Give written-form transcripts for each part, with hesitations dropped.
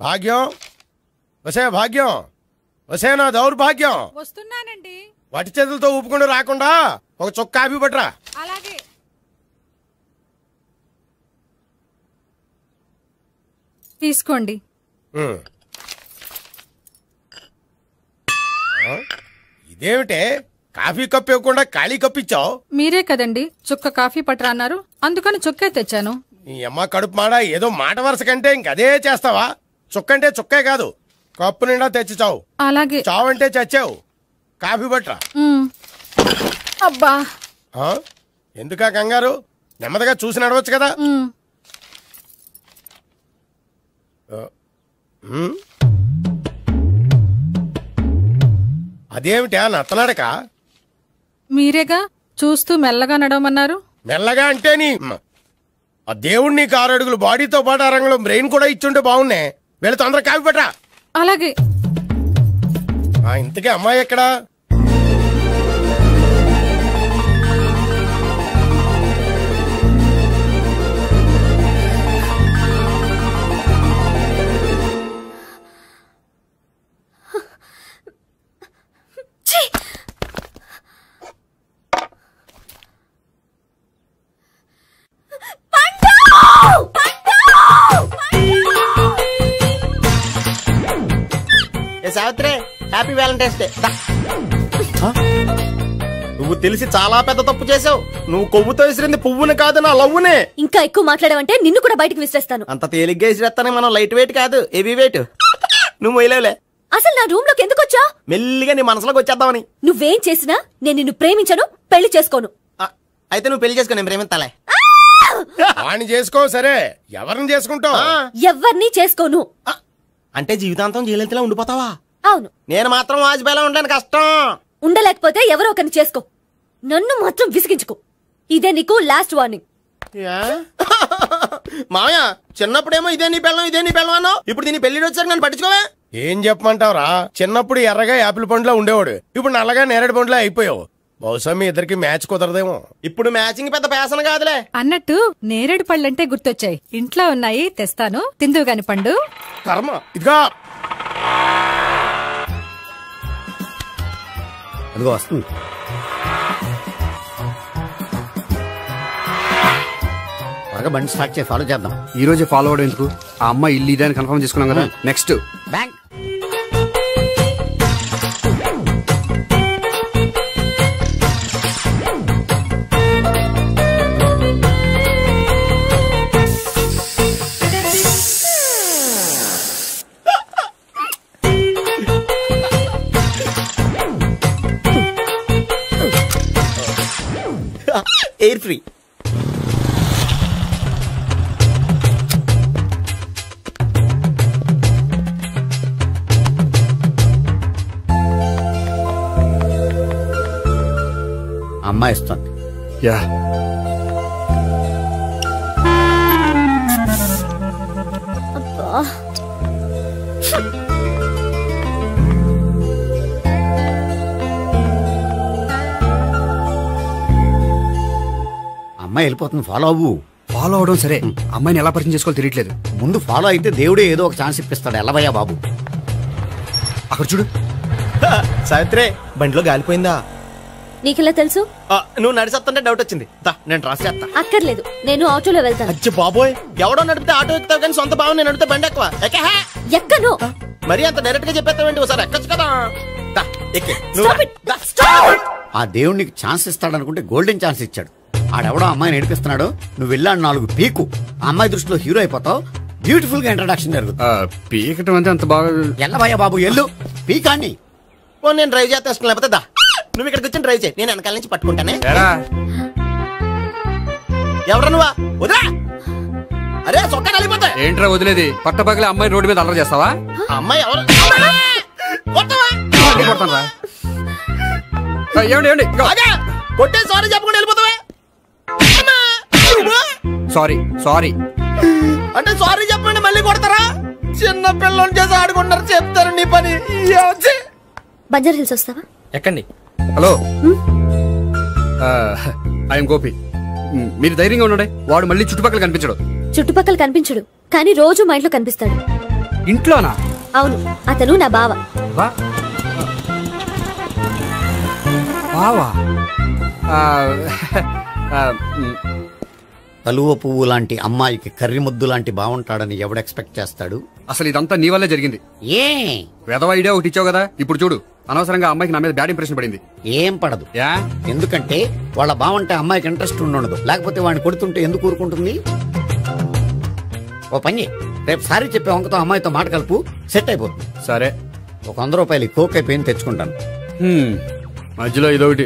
భాగ్యం వసే భాగ్యం వసే నా దౌర్భాగ్యం. వస్తున్నానండి. వటి చేతులతో ఊపుకుండా రాకుండా ఒక చుక్క కాఫీ పట్టరా. అలాగే. తీసుకోండి. ఇదేమిటే కాఫీ కప్పు ఇవ్వకుండా ఖాళీ కప్పు ఇచ్చావు? మీరే కదండి చుక్క కాఫీ పట్టరా అన్నారు, అందుకని చుక్కే తెచ్చాను. నీ అమ్మ కడుపు మాడ, ఏదో మాట వరుస కంటే ఇంకదే చేస్తావా? చుక్కంటే చుక్కే కాదు, కప్పు నిండా తెచ్చి చావు. అలాగే. చావంటే చచ్చావు. కాఫీ పట్టరా. అబ్బా ఎందుకా కంగారు? నెమ్మదిగా చూసి నడవచ్చు కదా. అదేమిటా నత్తనాడక? మీరేగా చూస్తూ మెల్లగా నడవమన్నారు. మెల్లగా అంటే నీ ఆ దేవుడు నీకు 6 అడుగులు బాడీతో పాటు ఆ రంగంలో బ్రెయిన్ కూడా ఇచ్చుంటే బాగున్నాయి. వీళ్ళు తొందరగా కాఫీ పట్టరా. అలాగే. ఇంతకీ అమ్మాయి ఎక్కడా? Savitri, happy Valentine's day. నువ్వు తెలిసి చాలా పెద్ద తప్పు చేసావు. నువ్వు కొవ్వుతో విసిరింది పువ్వుని కాదు, నా లవ్వునే. ఇంకా ఎక్కువ మాట్లాడావంటే నిన్ను కూడా బయటకు విసిరేస్తాను. అంత తేలిగ్గా విసిరేస్తానే. మనం లైట్ వెయిట్ కాదు, హెవీ వెయిట్. నువ్వు మొయ్యలేవులే. అసలు నా రూమ్ లోకి ఎందుకు వచ్చా? మెల్లిగా నీ మనసులోకి వచ్చేద్దామని. నువ్వేం చేసినా నేను నిన్ను ప్రేమించను, పెళ్లి చేసుకోను. అయితే నువ్వు పెళ్లి చేసుకో, నేను ప్రేమిస్తాలే. వాణ్ణి చేసుకో. సరే, ఎవరిని చేసుకుంటావు? ఎవరిని చేసుకోను. అంటే జీవితాంతం జయలలితలా ఉండిపోతావా? అవును. నేను మాత్రం వాజ్పేయిలా ఉండడానికి కష్టం. ఉండలేకపోతే ఎవరో ఒకరిని చేసుకో, నన్ను మాత్రం విసిగించుకో. ఇదే నీకు లాస్ట్ వార్నింగ్. మామయ్య, చిన్నప్పుడేమో ఇదే నీ పెళ్ళం అన్నావు. ఇప్పుడు దీని పెళ్లి వచ్చాక నన్ను పట్టించుకోవే. ఏం చెప్పమంటావురా? చిన్నప్పుడు ఎర్రగా యాపిల్ పండులో ఉండేవాడు, ఇప్పుడు నల్లగా నేరేడు పండులో అయిపోయావు. బహుశా మీ ఇద్దరికి మ్యాచ్ కుదరదేమో. ఇప్పుడు మ్యాచింగ్ పెద్ద పేసన కాదులే. అన్నట్టు నేరేడు పళ్ళంటే గుర్తొచ్చాయి. ఇంట్లో ఉన్నాయి, తెస్తాను, తిందువు గాని పండు. కర్మ. ఇదిగా అదిగో వస్తుంది. బాగా బండి స్టార్ట్ చేసి ఫాలో చేద్దాం. ఈ రోజే ఫాలో అవడం ఎందుకు? ఆ అమ్మాయి ఇల్లు ఇదని కన్ఫర్మ్ చేసుకున్నాం కదా. Next bank. Air free. అమ్మాయి ఇస్తుంది. యా, అమ్మాయి వెళ్ళిపోతుంది, ఫాలో అవ్వు. ఫాలో అవడం సరే, అమ్మాయిని ఎలా పరిచయం చేసుకోవాలో తెలియట్లేదు. ముందు ఫాలో అయితే దేవుడే ఏదో ఒక ఛాన్స్ ఇప్పిస్తాడు. ఎల్లవయ్యా బాబు. అక్కడ చూడు. సావిత్రి, బండిలో గాలిపోయిందా? నీకెలా తెలుసు? నువ్వు నడిచేస్తుంటే డౌట్ వచ్చింది. నేను ట్రాస్ చేస్తా. అక్కర్లేదు, నేను ఆటోలో వెళ్తాను. అచ్చి బాబోయ్, ఎవడో నడిపితే ఆటో ఎక్కుతావు కానీ సొంత భావం నేను నడిపితే బండి ఎక్కువ. ఎక్కను. మరి అంత డైరెక్ట్ గా చెప్పేస్తావేంటి? ఒకసారి ఎక్కచ్చు కదా. ఆ దేవుడు నీకు ఛాన్స్ ఇస్తాడనుకుంటే గోల్డెన్ ఛాన్స్ ఇచ్చాడు. ఆడెవడో అమ్మాయిని నడిపిస్తున్నాడు, నువ్వు వెళ్ళాడు 4 పీకు. ఆ అమ్మాయి దృష్టిలో హీరో అయిపోతావు. బ్యూటిఫుల్ గా ఇంట్రడక్షన్ జరుగుతుంది. పీకటం అంటే అంత బాగా. ఎల్లవయ్యా బాబు, ఎల్లు పీకాన్ని. నేను డ్రైవ్ చేస్తా, లేకపోతే దా నువ్వు ఇక్కడికి వచ్చి డ్రైవ్ చేయి, నేను వెనకాల నుంచి పట్టుకుంటానే. ఎవరు నువ్వా? వదిలా. అరే చొక్కా కలిపోతా. ఏంట్రా వదిలేది? పట్టపగలే అమ్మాయి రోడ్డు మీద అల్లరి చేస్తావా? అమ్మాయి ఎవరు? కొట్టే సారీ చెప్పకుండా వెళ్ళిపోతావా? సారీ సారీ అంటే సారీ చెప్పండి మళ్ళీ కొడతారా? చిన్న పిల్లలు చేసి ఆడుకుంటారు, చెప్తారు నీ పని. బంజారా హిల్స్ వస్తావా? ఎక్కండి. Hello, I'm Gopi. మీరు ధైర్యంగా ఉండండి. వాడు మళ్ళీ చుట్టుపక్కల కనిపించడు. చుట్టుపక్కల కనిపించడు, కానీ రోజు మా ఇంట్లో కనిపిస్తాడు. ఇంట్లోనా? అవును, అతను నా బావ. బా- బావా? ఆ, ఆ, మ్, కలువ పువ్వు లాంటి అమ్మాయికి కర్రి ముద్దు లాంటి బాగుంటాడని ఎవడు ఎక్స్పెక్ట్ చేస్తాడు? అసలు ఇదంతా నీ వల్లే జరిగింది. ఏ వెధవ ఐడియా ఒకటి ఇచ్చావు కదా, ఇప్పుడు చూడు అనవసరంగా అమ్మాయికి నా మీద బ్యాడ్ ఇంప్రెషన్ పడింది. ఏం పడదు. యా ఎందుకంటే వాళ్ళ బాగుంటే అమ్మాయికి ఇంట్రెస్ట్ ఉండదు. లేకపోతే వాడిని కొడుతుంటే ఎందుకు ఊరుకుంటుంది? ఓ పని, రేపు సారీ చెప్పే వంకతో అమ్మాయితో మాట కలుపు, సెట్ అయిపోతుంది. సరే. ఒక 100 రూపాయలు కోక్ అయిపోయింది, తెచ్చుకుంటాను. మధ్యలో ఇదొకటి,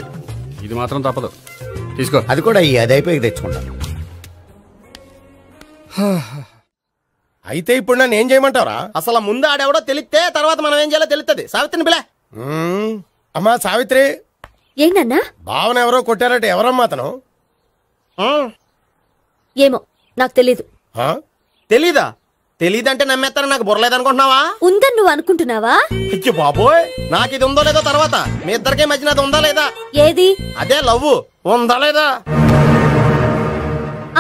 ఇది మాత్రం తప్పదు. తీసుకో. అది కూడా అది అయిపోయి తెచ్చుకుంటాను. అయితే ఇప్పుడు నన్ను ఏం చేయమంటావరా? అసలు ముందు ఆడెవడో తెలిస్తే తర్వాత మనం ఏం చేయాలో తెలుస్తుంది. సావిత్రిని పిల్ల. అమ్మా సావిత్రి, ఏంటన్నా? భావన ఎవరో కొట్టారట, ఎవరమ్మా అతను? ఏమో నాకు తెలీదు. ఆ? తెలీదా? తెలీదంటే నమ్మేస్తారని నాకు బుర్రలేదనుకుంటున్నావా? ఉందని నువ్వు అనుకుంటున్నావా? అయ్యో బాబోయ్, నాకు ఇది ఉందో లేదో తర్వాత. మీ ఇద్దరికే మధ్యన అది ఉందా లేదా? ఏది? అదే లవ్ ఉందా లేదా?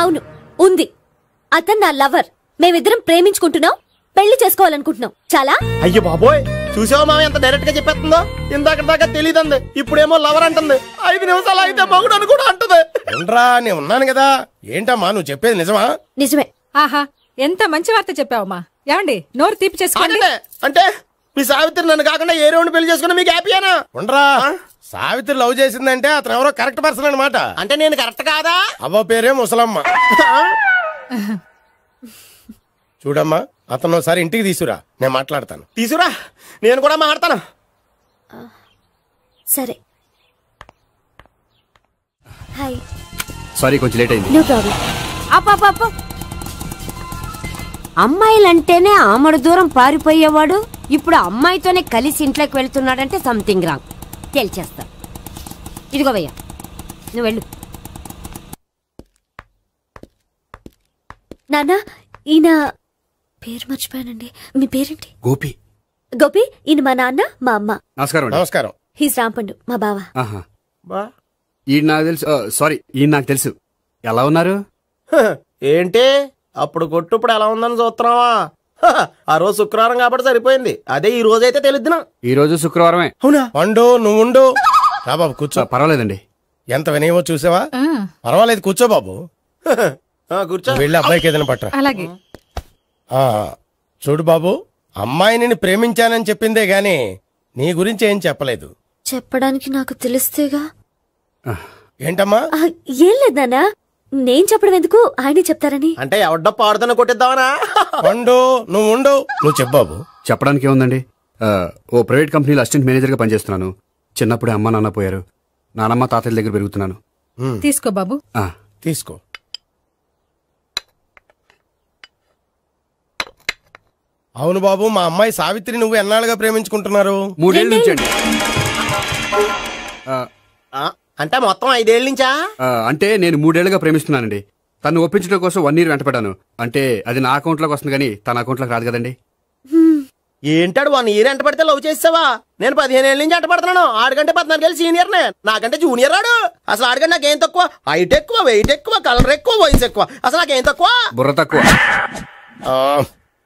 అవును, ఉంది. అతను నా లవర్. మేమిద్దరం ప్రేమించుకుంటున్నాం, పెళ్లి చేసుకోవాలనుకుంటున్నాం. చాలా. అయ్యో బాబోయ్, చూసావా మామ ఎంత డైరెక్ట్ గా చెప్పేస్తుందో? ఇందాక దాకా తెలియదండి, ఇప్పుడేమో లవర్ అంటుంది. 5 నిమిషాలు అయితే మగుడు అని కూడా అంటుంది. ఏంట్రా, నేను ఉన్నాను కదా. ఏంటమ్మా నువ్వు చెప్పేది నిజమా? నిజమే. ఆహా, ఎంత మంచి వార్త చెప్పావమ్మా. ఏమండి, నోరు తీపి చేసుకోండి. అంటే మీ సావిత్రి నన్ను కాకుండా ఏ రౌండ్ పెళ్లి చేసుకున్నా మీకు హ్యాపీయేనా? ఉండరా, సావిత్రి లవ్ చేసిందంటే అతను ఎవరో కరెక్ట్ పర్సన్ అనమాట. అంటే నేను కరెక్ట్ కాదా? అవ్వ పేరే ముసలమ్మ. చూడమ్మా, అతను ఒకసారి ఇంటికి తీసుకురా, నేను మాట్లాడతాను. తీసురా, నేను కూడా మాట్లాడతాను. సరే. హాయ్. సారీ, కొంచెం లేట్ అయింది. No problem. అప్ప అమ్మాయిలంటేనే ఆమడు దూరం పారిపోయేవాడు ఇప్పుడు అమ్మాయితోనే కలిసి ఇంట్లోకి వెళ్తున్నాడంటే సంథింగ్ రాంగ్. తేల్చేస్తా. ఇదిగో భయ్యా, నువ్వు వెళ్ళు. నాన్న, ఈయన పేరు మర్చిపోయానండి. మీ పేరేంటి? గోపి. గోపి. ఈయన మా నాన్న, మా అమ్మ. నమస్కారం అండి. నమస్కారం. హీస్ రాంపండు, మా బావ. ఆహా. ఈయన నాకు తెలుసు. సారీ, ఈయన నాకు తెలుసు. ఎలా ఉన్నారు? ఏంటి అప్పుడు కొట్టు ఇప్పుడు ఎలా ఉందని చూస్తున్నావా? ఆ రోజు శుక్రవారం కాబట్టి సరిపోయింది. అదే ఈ రోజు అయితే తెలుద్దునా. ఈ రోజు శుక్రవారమే. అవునా? పండు నువ్వు ఉండు. రా బాబు కూర్చో. పర్వాలేదండి. ఎంత వినయమో చూసావా? పర్వాలేదు, కూర్చో బాబు. కూర్చో. వెళ్ళి అబ్బాయికి ఏదైనా పట్టరా. అలాగే. చూడు బాబు, అమ్మాయి నిన్ను ప్రేమించానని చెప్పిందే గాని నీ గురించి ఏం చెప్పలేదు. చెప్పడానికి నాకు తెలిస్తేగా. ఏంటమ్మా? ఏం లేదు నాన్న, నేను చెప్పడం ఎందుకు, ఆయనే చెప్తారని. అంటే ఎవడ్డో పాడుతున్న కొట్టిద్దామనా? పండు నువ్వు ఉండు. నువ్వు చెప్పు బాబు. చెప్పడానికి ఏముందండి, ఓ ప్రైవేట్ కంపెనీలో అసిస్టెంట్ మేనేజర్గా పనిచేస్తున్నాను. చిన్నప్పుడే అమ్మ నాన్న పోయారు. నానమ్మ తాతయ్య దగ్గర పెరుగుతున్నాను. తీసుకో బాబు. తీసుకో. అవును బాబు, మా అమ్మాయి సావిత్రి నువ్వు ఎన్నాళ్ళుగా ప్రేమించుకుంటున్నారు? 3 ఏళ్ళ నుంచి అండి. అంటే మొత్తం 5 ఏళ్ళ నుంచా? అంటే నేను 3 ఏళ్ళుగా ప్రేమిస్తున్నానండి. తను ఒప్పించడం కోసం 1 year వెంటపడ్డాను. అంటే అది నా అకౌంట్ లోకి వస్తుంది కానీ తన అకౌంట్ లోకి రాదు కదండి. ఏంటాడు 1 year ఎంట పడితే లవ్ చేసావా? నేను 15 ఏళ్ళ నుంచి ఎంట పడుతున్నాను. ఆడికంటే 14 ఏళ్ళు సీనియర్ నే, నాకంటే జూనియర్ ఆడు. అసలు ఆడికంటే నాకేం తక్కువ? హైట్ ఎక్కువ, వెయిట్ ఎక్కువ, కలర్ ఎక్కువ, వయసు ఎక్కువ. అసలు నాకేం తక్కువ? బుర్ర తక్కువ.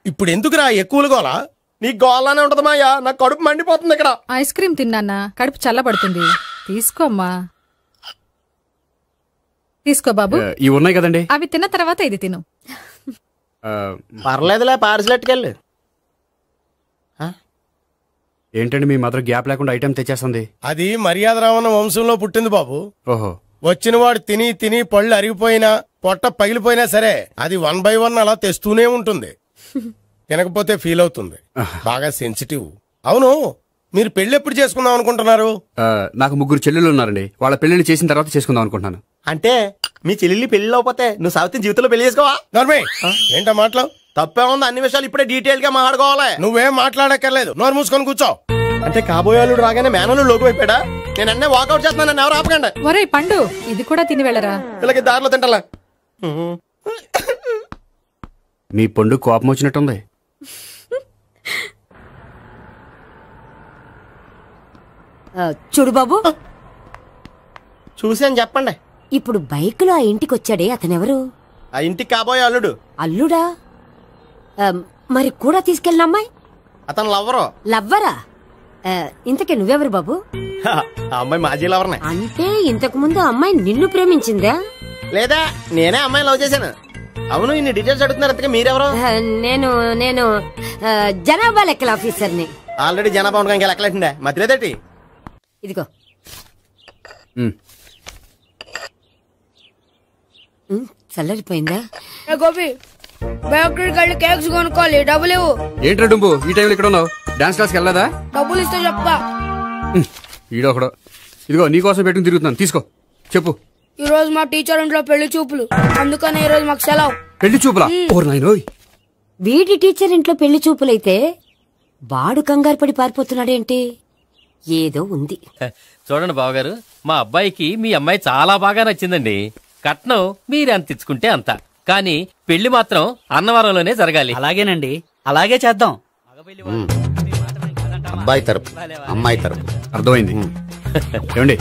ఇప్పుడు ఎందుకురా ఎక్కువలు గోలా? నీకు గోళ్ళనే ఉంటది మాయా, నాకు కడుపు మండిపోతుంది ఇక్కడ. ఐస్ క్రీమ్ తిన్నానా, కడుపు చల్లబడుతుంది. తీసుకోమ్మా. తీసుకో బాబు. ఇవి ఉన్నాయి కదండి, అవి తిన్న తర్వాత ఇది తిను. పర్లేదులే, పార్సిలెట్కెళ్ళి. ఏంటండి మీ మదర్ గ్యాప్ లేకుండా ఐటెం తెచ్చేస్తుంది? అది మర్యాద రావణ వంశంలో పుట్టింది బాబు. ఓహో. వచ్చినవాడు తిని తిని పళ్ళు అరిగిపోయినా పొట్ట పగిలిపోయినా సరే అది 1 by 1 అలా తెస్తూనే ఉంటుంది. తినకపోతే ఫీల్ అవుతుంది. బాగా సెన్సిటివ్. అవును, మీరు పెళ్లి ఎప్పుడు చేసుకుందాం అనుకుంటున్నారు? నాకు 3 చెల్లెళ్ళు ఉన్నారండి. వాళ్ళ పెళ్లిని చేసిన తర్వాత చేసుకుందాం అనుకుంటున్నాను. అంటే మీ చెల్లెల్ని పెళ్లి అవ్వకపోతే నువ్వు సావిత్రి జీవితంలో పెళ్లి చేసుకోవా? నోర్మే, ఏంటో మాటలు? తప్పే ఉంది, అన్ని విషయాలు ఇప్పుడే డీటెయిల్ గా మాట్లాడుకోవాలి. నువ్వేం మాట్లాడక్కర్లేదు, నోరు మూసుకొని కూర్చో. అంటే కాబోయేవాళ్ళు రాగానే మేనలు లోకి అయిపోయాడా? నేను అన్నీ వాకౌట్ చేస్తున్నాను, నన్ను ఎవరు ఆపకండి. ఒరే పండు, ఇది కూడా తిని వెళ్ళరా. వీళ్ళకి దారిలో తింటలా. మీ పండు కోపం వచ్చినట్టుంది. చూడు బాబు, చూసి అని చెప్పండి. ఇప్పుడు బైక్ లో ఆ ఇంటికి వచ్చాడే అతనెవరు? ఆ ఇంటికి కాబోయే అల్లుడు. అల్లుడా? మరి కూడా తీసుకెళ్ళిన అమ్మాయి అతను లవ్వరు. లవ్వరా? ఇంతకే నువ్వెవరు బాబు? ఆ అమ్మాయి మాజీ లవర్నే. అంటే ఇంతకు ముందు అమ్మాయి నిన్ను ప్రేమించిందా? లేదా నేనే అమ్మాయి లవ్ చేశాను. అవును, ఇన్ని డీటెయిల్స్ అడుగుతున్నారు. అంతగా మీరెవరు? నేను నేను జనాభా లెక్కల ఆఫీసర్ని. ఆల్రెడీ జనాభా ఉండగా ఇంకా లెక్కలేండే మధ్యలేదటి. ఇదిగో చల్లరిపోయిందా? గోపి బేకరీకి వెళ్ళి కేక్స్ కొనుక్కోవాలి, డబ్బులు ఇవ్వు. ఏంట్రా డుంబు ఈ టైంలో ఇక్కడ ఉన్నావు? డాన్స్ క్లాస్కి వెళ్ళదా? డబ్బులు ఇస్తే చెప్తా. ఈడొకడు. ఇదిగో నీకోసం పెట్టుకుని తిరుగుతున్నాను, తీసుకో. చెప్పు. ఈ రోజు మా టీచర్ ఇంట్లో పెళ్లి చూపులు, అందుకని ఈ రోజు మాకు సెలవు. పెళ్లి చూపులా? ఓర్ నాయనోయ్. వీడి టీచర్ ఇంట్లో పెళ్లి చూపులైతే వాడు కంగారు పడి పారిపోతున్నాడేంటి? ఏదో ఉంది. చూడండి బావగారు, మా అబ్బాయికి మీ అమ్మాయి చాలా బాగా నచ్చిందండి. కట్నం మీరెంత ఇచ్చుకుంటే అంత, కానీ పెళ్లి మాత్రం అన్నవరంలోనే జరగాలి. అలాగేనండి, అలాగే చేద్దాం. అబ్బాయి తరపు అమ్మాయి తరపు. అర్థమైంది. ఏమండి,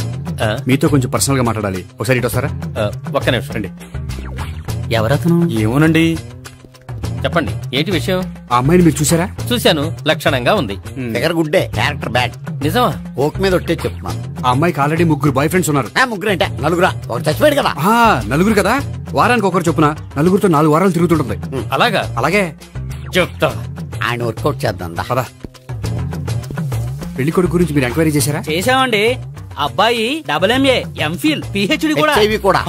మీతో కొంచెం పర్సనల్ గా మాట్లాడాలి. ఒకసారి ఇటు వస్తారా? ఒక్క నిమిషం అండి. ఎవరతను? ఏమోనండి. చెప్పండి, ఏంటి విషయం? ఆ అమ్మాయిని మీరు చూసారా? చూశాను, లక్షణంగా ఉంది. దగ్గర గుడ్డే, క్యారెక్టర్ బ్యాడ్. నిజమా? ఓక్ మీద ఒట్టే చెప్తున్నాను. ఆ అమ్మాయికి ఆల్రెడీ 3 బాయ్ ఫ్రెండ్స్ ఉన్నారు. ముగ్గురు అంటే నలుగురా? ఒకటి చచ్చిపోయాడు కదా. నలుగురు కదా, వారానికి ఒకరు చొప్పున నలుగురితో 4 వారాలు తిరుగుతుంటుంది. అలాగా? అలాగే చెప్తా. ఆయన వర్కౌట్ చేద్దాం. పదా. పెళ్లి కొడుకు గురించి మీరు ఎంక్వైరీ చేశారా? చేశామండి. అబ్బాయి MA, MPhil, PhD కూడా. హెచ్ఐవి కూడా.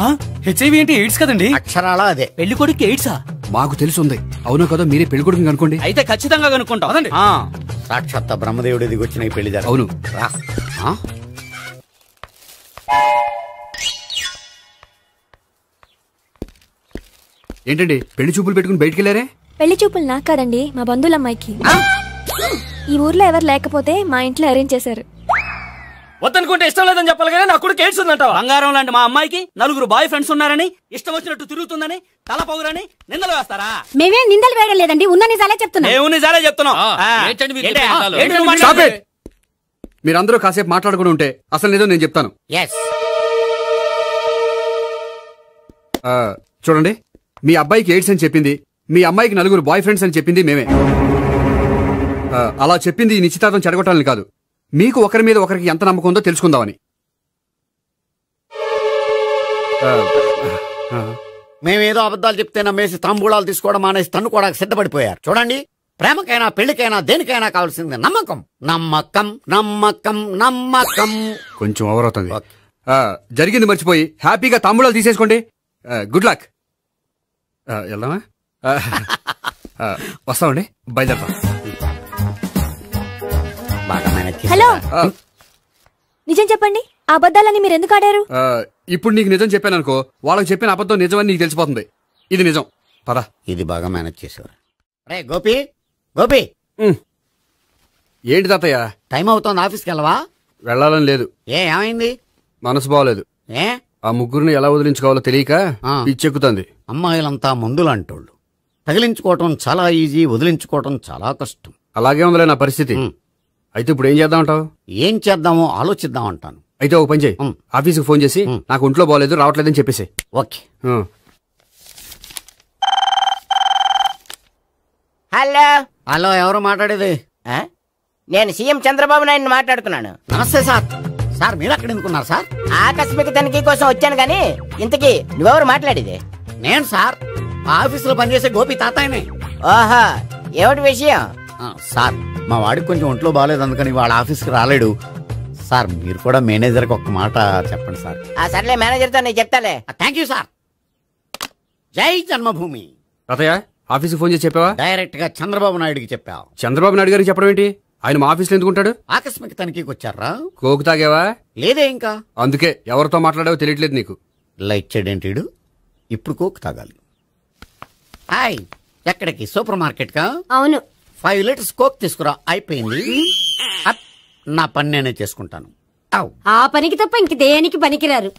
హెచ్ఐవి ఏంటి? ఎయిడ్స్ కదండి. అక్షరాలా అదే. పెళ్లి కొడుకు ఎయిడ్సా? మాకు తెలుసుంది. అవునో కదా, మీరే పెళ్లి కొడుకుని కనుకోండి. అయితే ఖచ్చితంగా కనుక్కుంటాం. సాక్షాత్ బ్రహ్మదేవుడి దిగొచ్చిన ఈ పెళ్లి అవును. ఏంటండి పెళ్లి చూపులు పెట్టుకుని బయటికి వెళ్ళారే? పెళ్లి చూపులు నాకు కాదండి, మా బంధువుల అమ్మాయికి. ఈ ఊర్లో ఎవరు లేకపోతే మా ఇంట్లో అరేంజ్ చేశారు. వద్దనుకుంటే ఇష్టం లేదని చెప్పాలి కానీ నా కొడుకు ఎయిడ్స్ ఉందంటావా? బంగారం లాంటి మా అమ్మాయికి 4 బాయ్ ఫ్రెండ్స్ ఉన్నారని, ఇష్టం వచ్చినట్టు తిరుగుతుందని, తల పౌరని నిందలు వేస్తారా? మేమేం నిందలు వేయడం లేదండి, ఉన్న నిజాలే చెప్తున్నాం. మేము నిజాలే చెప్తున్నాం. మీరందరూ కాసేపు మాట్లాడుకుని ఉంటే అసలు నిజం నేను చెప్తాను. చూడండి, మీ అబ్బాయికి ఎయిడ్స్ అని చెప్పింది, మీ అమ్మాయికి 4 బాయ్ ఫ్రెండ్స్ అని చెప్పింది మేమే. అలా చెప్పింది ఈ నిశ్చితార్థం చెడగొట్టాలని కాదు, మీకు ఒకరి మీద ఒకరికి ఎంత నమ్మకం ఉందో తెలుసుకుందామని. మేమేదో అబద్ధాలు చెప్తే నమ్మేసి తాంబూలాలు తీసుకోవడం మానేసి తన్నుకోవడానికి సిద్ధపడిపోయారు. చూడండి, ప్రేమకైనా పెళ్లికైనా దేనికైనా కావాల్సింది నమ్మకం. నమ్మకం నమ్మకం నమ్మకం. కొంచెం ఓవర్ అవుతుంది. జరిగింది మర్చిపోయి హ్యాపీగా తాంబూలాలు తీసేసుకోండి. Good luck. వెళ్దామా? వస్తామండి, బయలుదేరతాం. హలో, నిజం చెప్పండి, ఆ అబద్ధాలని మీరు ఎందుకు ఆడారు? ఇప్పుడు నీకు నిజం చెప్పాను అనుకో, వాళ్ళకి చెప్పిన అబద్ధం నిజమని నీకు తెలిసిపోతుంది. ఇది నిజం. పద. ఇది బాగా మేనేజ్ చేసేవారు. రే గోపి, గోపి. ఏంటి తాతయ్య? టైం అవుతోంది, ఆఫీస్కి వెళ్ళవా? వెళ్ళాలని లేదు. ఏమైంది? మనసు బాగోలేదు. ఆ ముగ్గురిని ఎలా వదిలించుకోవాలో తెలియక పిచ్చెక్కుతుంది. అమ్మాయిలంతా మందులాంటోళ్ళు. తగిలించుకోవటం చాలా ఈజీ, వదిలించుకోవటం చాలా కష్టం. అలాగే ఉందిలే నా పరిస్థితి. అయితే ఇప్పుడు ఏం చేద్దామంటావు? ఏం చేద్దామో ఆలోచిద్దామంటాను. అయితే ఒక పని చేయి, ఆఫీస్కి ఫోన్ చేసి నాకు ఒంట్లో బాగోలేదు రావట్లేదని చెప్పేసి. ఓకే. హలో. హలో, ఎవరు మాట్లాడేది? నేను సీఎం చంద్రబాబు నాయుడు మాట్లాడుతున్నాను. నమస్తే సార్. సార్ మీరు అక్కడ ఎందుకున్నారు సార్? ఆకస్మిక తనిఖీ కోసం వచ్చాను గానీ ఇంతకీ నువ్వెవరు మాట్లాడేది? నేను సార్, ఆఫీసులో పనిచేసే గోపి తాతాయనే. ఓహో, ఏమిటి విషయం? సార్, మా వాడికి కొంచెం ఒంట్లో బాగాలేదు, అందుకని వాళ్ళ ఆఫీస్కి రాలేడు. సార్, మీరు కూడా మేనేజర్కి ఒక్క మాట చెప్పండి సార్. సర్లే, మేనేజర్తో నేను చెప్తాలే. Thank you sir. జై జన్మభూమి. తాతయ్య, ఆఫీస్కి ఫోన్ చేసి చెప్పావా? డైరెక్ట్ గా చంద్రబాబు నాయుడుకి చెప్పావు. చంద్రబాబు నాయుడు గారికి చెప్పడం ఏంటి? ఆయన మా ఆఫీస్లో ఎందుకుంటాడు? ఆకస్మిక తనిఖీకి వచ్చారా? కోకు తాగావా? లేదే ఇంకా. అందుకే ఎవరితో మాట్లాడావో తెలియట్లేదు నీకు. లైట్ చేయడేంటిడు? ఇప్పుడు కోక్ తాగాలి. హాయ్, ఎక్కడికి? సూపర్ మార్కెట్ కా? అవును. 5 లీటర్స్ కోక్ తీసుకురా. అయిపోయింది. నా పని నేనే చేసుకుంటాను. ఆ పనికి తప్ప ఇంక దేనికి పనికిరారు.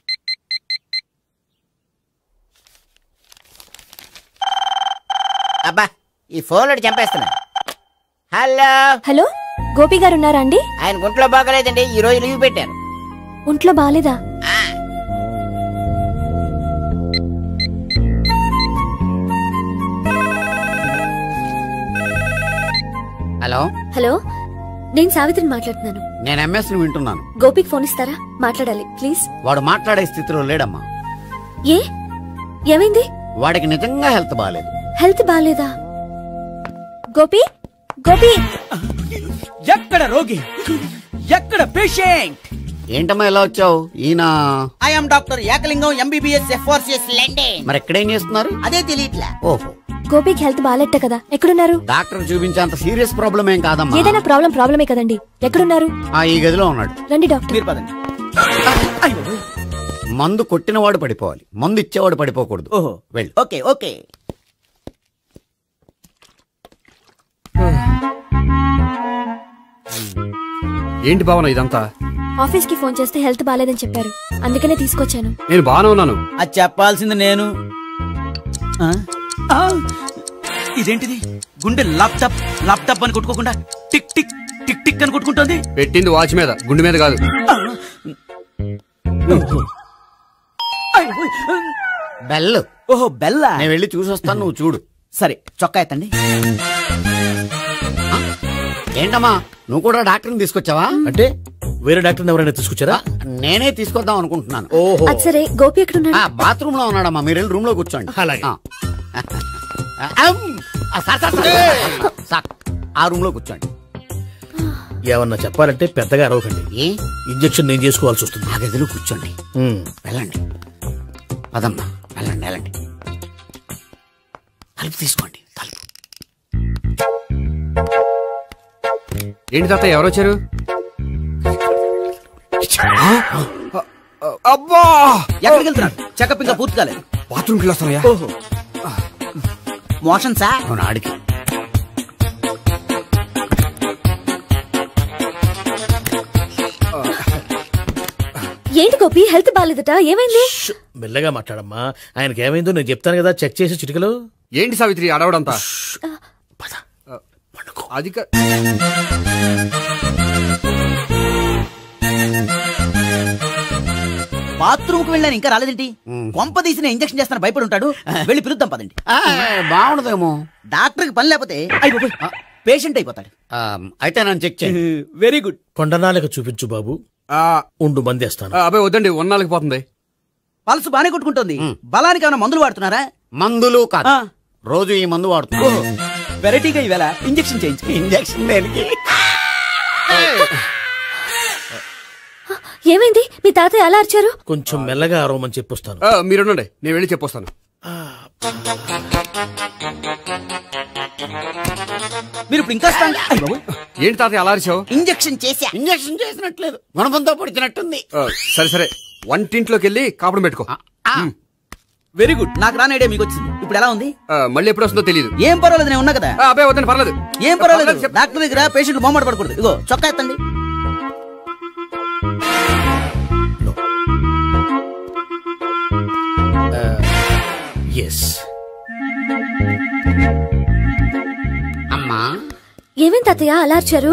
అబ్బా, ఈ ఫోన్ చంపేస్తున్నా. హలో. హలో, గోపి గారు ఉన్నారా అండి? ఆయన గుంట్లో బాగలేదండి, ఈ రోజు లీవ్ పెట్టారు. ఒంట్లో బాగాలేదా? హలో హలో, నేను సావిత్రిని మాట్లాడుతున్నాను. నేను ఎంఎస్ ని వింటున్నాను. గోపికి ఫోన్ ఇస్తారా? మాట్లాడాలి ప్లీజ్. వాడు మాట్లాడే స్థితిలో లేడమ్మా. ఏ ఏమైంది? వాడికి నిజంగా హెల్త్ బాగాలేదు. హెల్త్ బాగాలేదా? గోపి గోపి, ఎక్కడ రోగి, ఎక్కడ పేషెంట్? ఏంటమ్మా ఎలా వచ్చావు? ఈయన I'm doctor Ekalingam MBBS FRCS London. మరి ఎక్కడేం చేస్తున్నారు? అదే తెలియట్లా. ఓహో, గోపికి హెల్త్ బాగాలెట్ట కదా, ఎక్కడున్నారు? డాక్టర్ చూపించేంత సీరియస్ ప్రాబ్లం ఏం కాదమ్మా. ఏదైనా ప్రాబ్లమే కదండి. ఎక్కడున్నారు? ఈ గదిలో ఉన్నాడు. రండి డాక్టర్. మీరు పదండి. మందు కొట్టినవాడు పడిపోవాలి, మందు ఇచ్చేవాడు పడిపోకూడదు. ఓహో, వెళ్ళు. Okay okay. ఏంటి భావన ఇదంతా? ఆఫీస్ కి ఫోన్ చేస్తే హెల్త్ బాగాలేదని చెప్పారు, అందుకనే తీసుకొచ్చాను. నేను బాగానే ఉన్నాను. అది చెప్పాల్సింది నేను. ఇదేంటిది? గుండె లాప్టాప్ లాప్టాప్ అని కొట్టుకోకుండా టిక్ టిక్ టిక్ టిక్ అని కొట్టుకుంటుంది. పెట్టింది వాచ్ మీద, గుండె మీద కాదు. బెల్. ఓహో బెల్లా. నేను వెళ్ళి చూసొస్తాను, నువ్వు చూడు. సరే, చొక్కా ఎత్తండి. ఏంటమ్మా, నువ్వు కూడా డాక్టర్ని తీసుకొచ్చావా? అంటే వేరే డాక్టర్ ఎవరైనా తీసుకొచ్చారా? నేనే తీసుకొద్దాం అనుకుంటున్నాను. ఓహో, అది సరే, గోపి ఎక్కడున్నాడు? బాత్రూమ్ లో ఉన్నాడమ్మా, మీరు వెళ్ళి రూమ్ లో కూర్చోండి. అలాగే. సార్, ఆ రూమ్ లో కూర్చోండి. ఏమన్నా చెప్పాలంటే పెద్దగా అరవకండి. ఏ ఇంజెక్షన్ నేను చేసుకోవాల్సి వస్తుంది. ఆ గదిలో కూర్చోండి. వెళ్ళండి, పదమ్మా, వెళ్ళండి వెళ్ళండి. తలుపు తీసుకోండి, తలుపు. ఏంటి తాత, ఎవరు వచ్చారు? అబ్బా, ఎక్కడికి వెళ్తున్నాడు? చెకప్ ఇంకా పూర్తి కాలేదు. బాత్రూమ్కి వెళ్ళొస్తానయ్యా. ఓహో, మోషన్ సార్. అవును, ఆడికి. ఏంటి గోపి, హెల్త్ బాగాలేదట, ఏమైంది? మెల్లగా మాట్లాడమ్మా. ఆయనకి ఏమైందో నేను చెప్తాను కదా, చెక్ చేసి చిటికలు. ఏంటి సావిత్రి అడవడంతా? అది బాత్రూమ్ కు వెళ్ళాను, ఇంకా రాలేదేంటి? కొంప తీసిన ఇంజక్షన్ చేస్తాను భయపడి ఉంటాడు. వెళ్ళి పిలుద్దాం పదండి. బాగుండదేమో. డాక్టర్ కి పని లేకపోతే పేషెంట్ అయిపోతాడు. అయితే నన్ను చెక్ చేయి. Very good. కొండనాలకు చూపించు బాబు. ఉండు, మందేస్తాను. అబ్బాయి వద్దండి, ఉన్నాళ్ళకి పోతుంది. పల్స్ బానే కొట్టుకుంటుంది. బలానికి ఏమైనా మందులు వాడుతున్నారా? మందులు కాదు, రోజు ఈ మందు వాడుతున్నా. వెరైటీగా ఈవేళ ఇంజక్షన్ చేయించు. ఇంజక్షన్ దేనికి? ఏమైంది? మీ తాతయ్య అలా అరిచారు? కొంచెం మెల్లగా అరవమని చెప్పొస్తాను. మీరుండండి, నేను వెళ్ళి చెప్పొస్తాను. మీరు ఇప్పుడు ఇంకా ఏంటి తాతయ్య అలా అరిచావు? ఇంజక్షన్ చేసా. ఇంజక్షన్ చేసినట్లేదు, గుణపంతో పొడిచినట్టుంది. సరే సరే, వంటింట్లోకి వెళ్ళి కాపుడు పెట్టుకో. Very good. నాకు రాని ఐడియా మీకు వచ్చింది. ఇప్పుడు ఎలా ఉంది? మళ్ళీ ఎప్పుడు వస్తుందో తెలియదు. ఏం పర్వాలేదు, నేను ఉన్నా కదా. అబ్బాయి వద్దండి, పర్లేదు. ఏం పర్వాలేదు. డాక్టర్ దగ్గర పేషెంట్ మొహమాట పడకూడదు. ఇగో చొక్కా ఎత్తండి. అమ్మా, ఏమేం తాతయ్య అలా అరిచారు?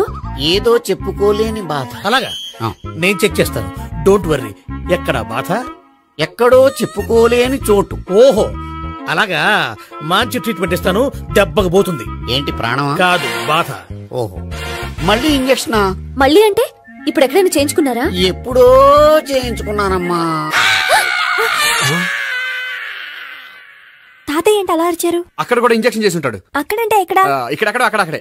ఏదో చెప్పుకోలేని బాధ. అలాగా, నేను చెక్ చేస్తాను. Don't worry. ఎక్కడా బాధ? ఎక్కడో చెప్పుకోలేని చోటు. ఓహో, అలాగా. మంచి ట్రీట్మెంట్ ఇస్తాను, దెబ్బకు పోతుంది. ఏంటి, ప్రాణమా? కాదు, బాధ. ఓహో, మళ్ళీ ఇంజక్షనా? మళ్ళీ అంటే ఇప్పుడు ఎక్కడైనా చేయించుకున్నారా? ఎప్పుడో చేయించుకున్నానమ్మా. తాతయ్య ఏంటి అలా అరిచారు? అక్కడ కూడా ఇంజక్షన్ చేసి ఉంటాడు. అక్కడంటే ఎక్కడ? ఇక్కడక్కడ అక్కడక్కడే.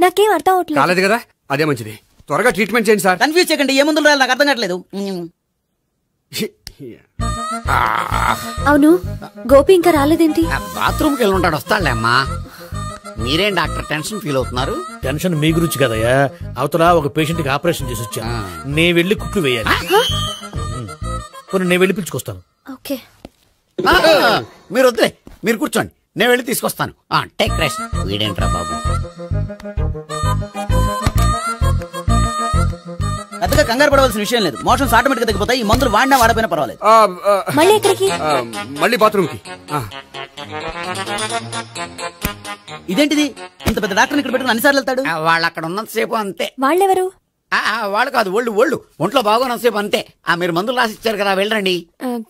నాకేం అర్థం అవట్లేదు. కాలేదు కదా, అదే మంచిది. త్వరగా ట్రీట్మెంట్ చేయండి సార్. కన్ఫ్యూజ్ చేయకండి. ఏ మందులు రాయాలి నాకు అర్థం కావట్లేదు. అవును, గోపి ఇంకా రాలేదేంటి? బాత్రూమ్కి వెళ్ళి ఉంటాడు, వస్తాడులే అమ్మా. మీరేం డాక్టర్ టెన్షన్ ఫీల్ అవుతున్నారు? టెన్షన్ మీ గురించి కదయ్యా. అవతల ఒక పేషెంట్ కి ఆపరేషన్ చేసి వచ్చా, నేను వెళ్ళి కుట్లు వేయాలి. కొన్ని నేను వెళ్ళి పిలుచుకొస్తాను. ఓకే, మీరు వద్దులే, మీరు కూర్చోండి, నేను వెళ్ళి తీసుకొస్తాను. Take rest. వీడేంట్రా బాబు, పెద్దగా కంగారు పడవలసిన విషయం లేదు. మోషన్స్ ఆటోమేటిక్ గా తగ్గిపోతాయి. ఈ మందులు వాడినా వాడపోయినా పర్వాలేదు. మళ్ళీ ఎక్కడికి? మళ్ళీ బాత్రూమ్కి. ఇదేంటిది? ఇంత పెద్ద డాక్టర్ ఇక్కడ పెట్టుకుని అన్నిసార్లు వెళ్తాడు? వాళ్ళు అక్కడ ఉన్నంతసేపు అంతే. వాళ్ళెవరు? వాళ్ళు కాదు, ఒళ్ళు ఒంట్లో బాగోనంతసేపు అంతే. మీరు మందులు రాసిచ్చారు కదా, వెళ్ళండి.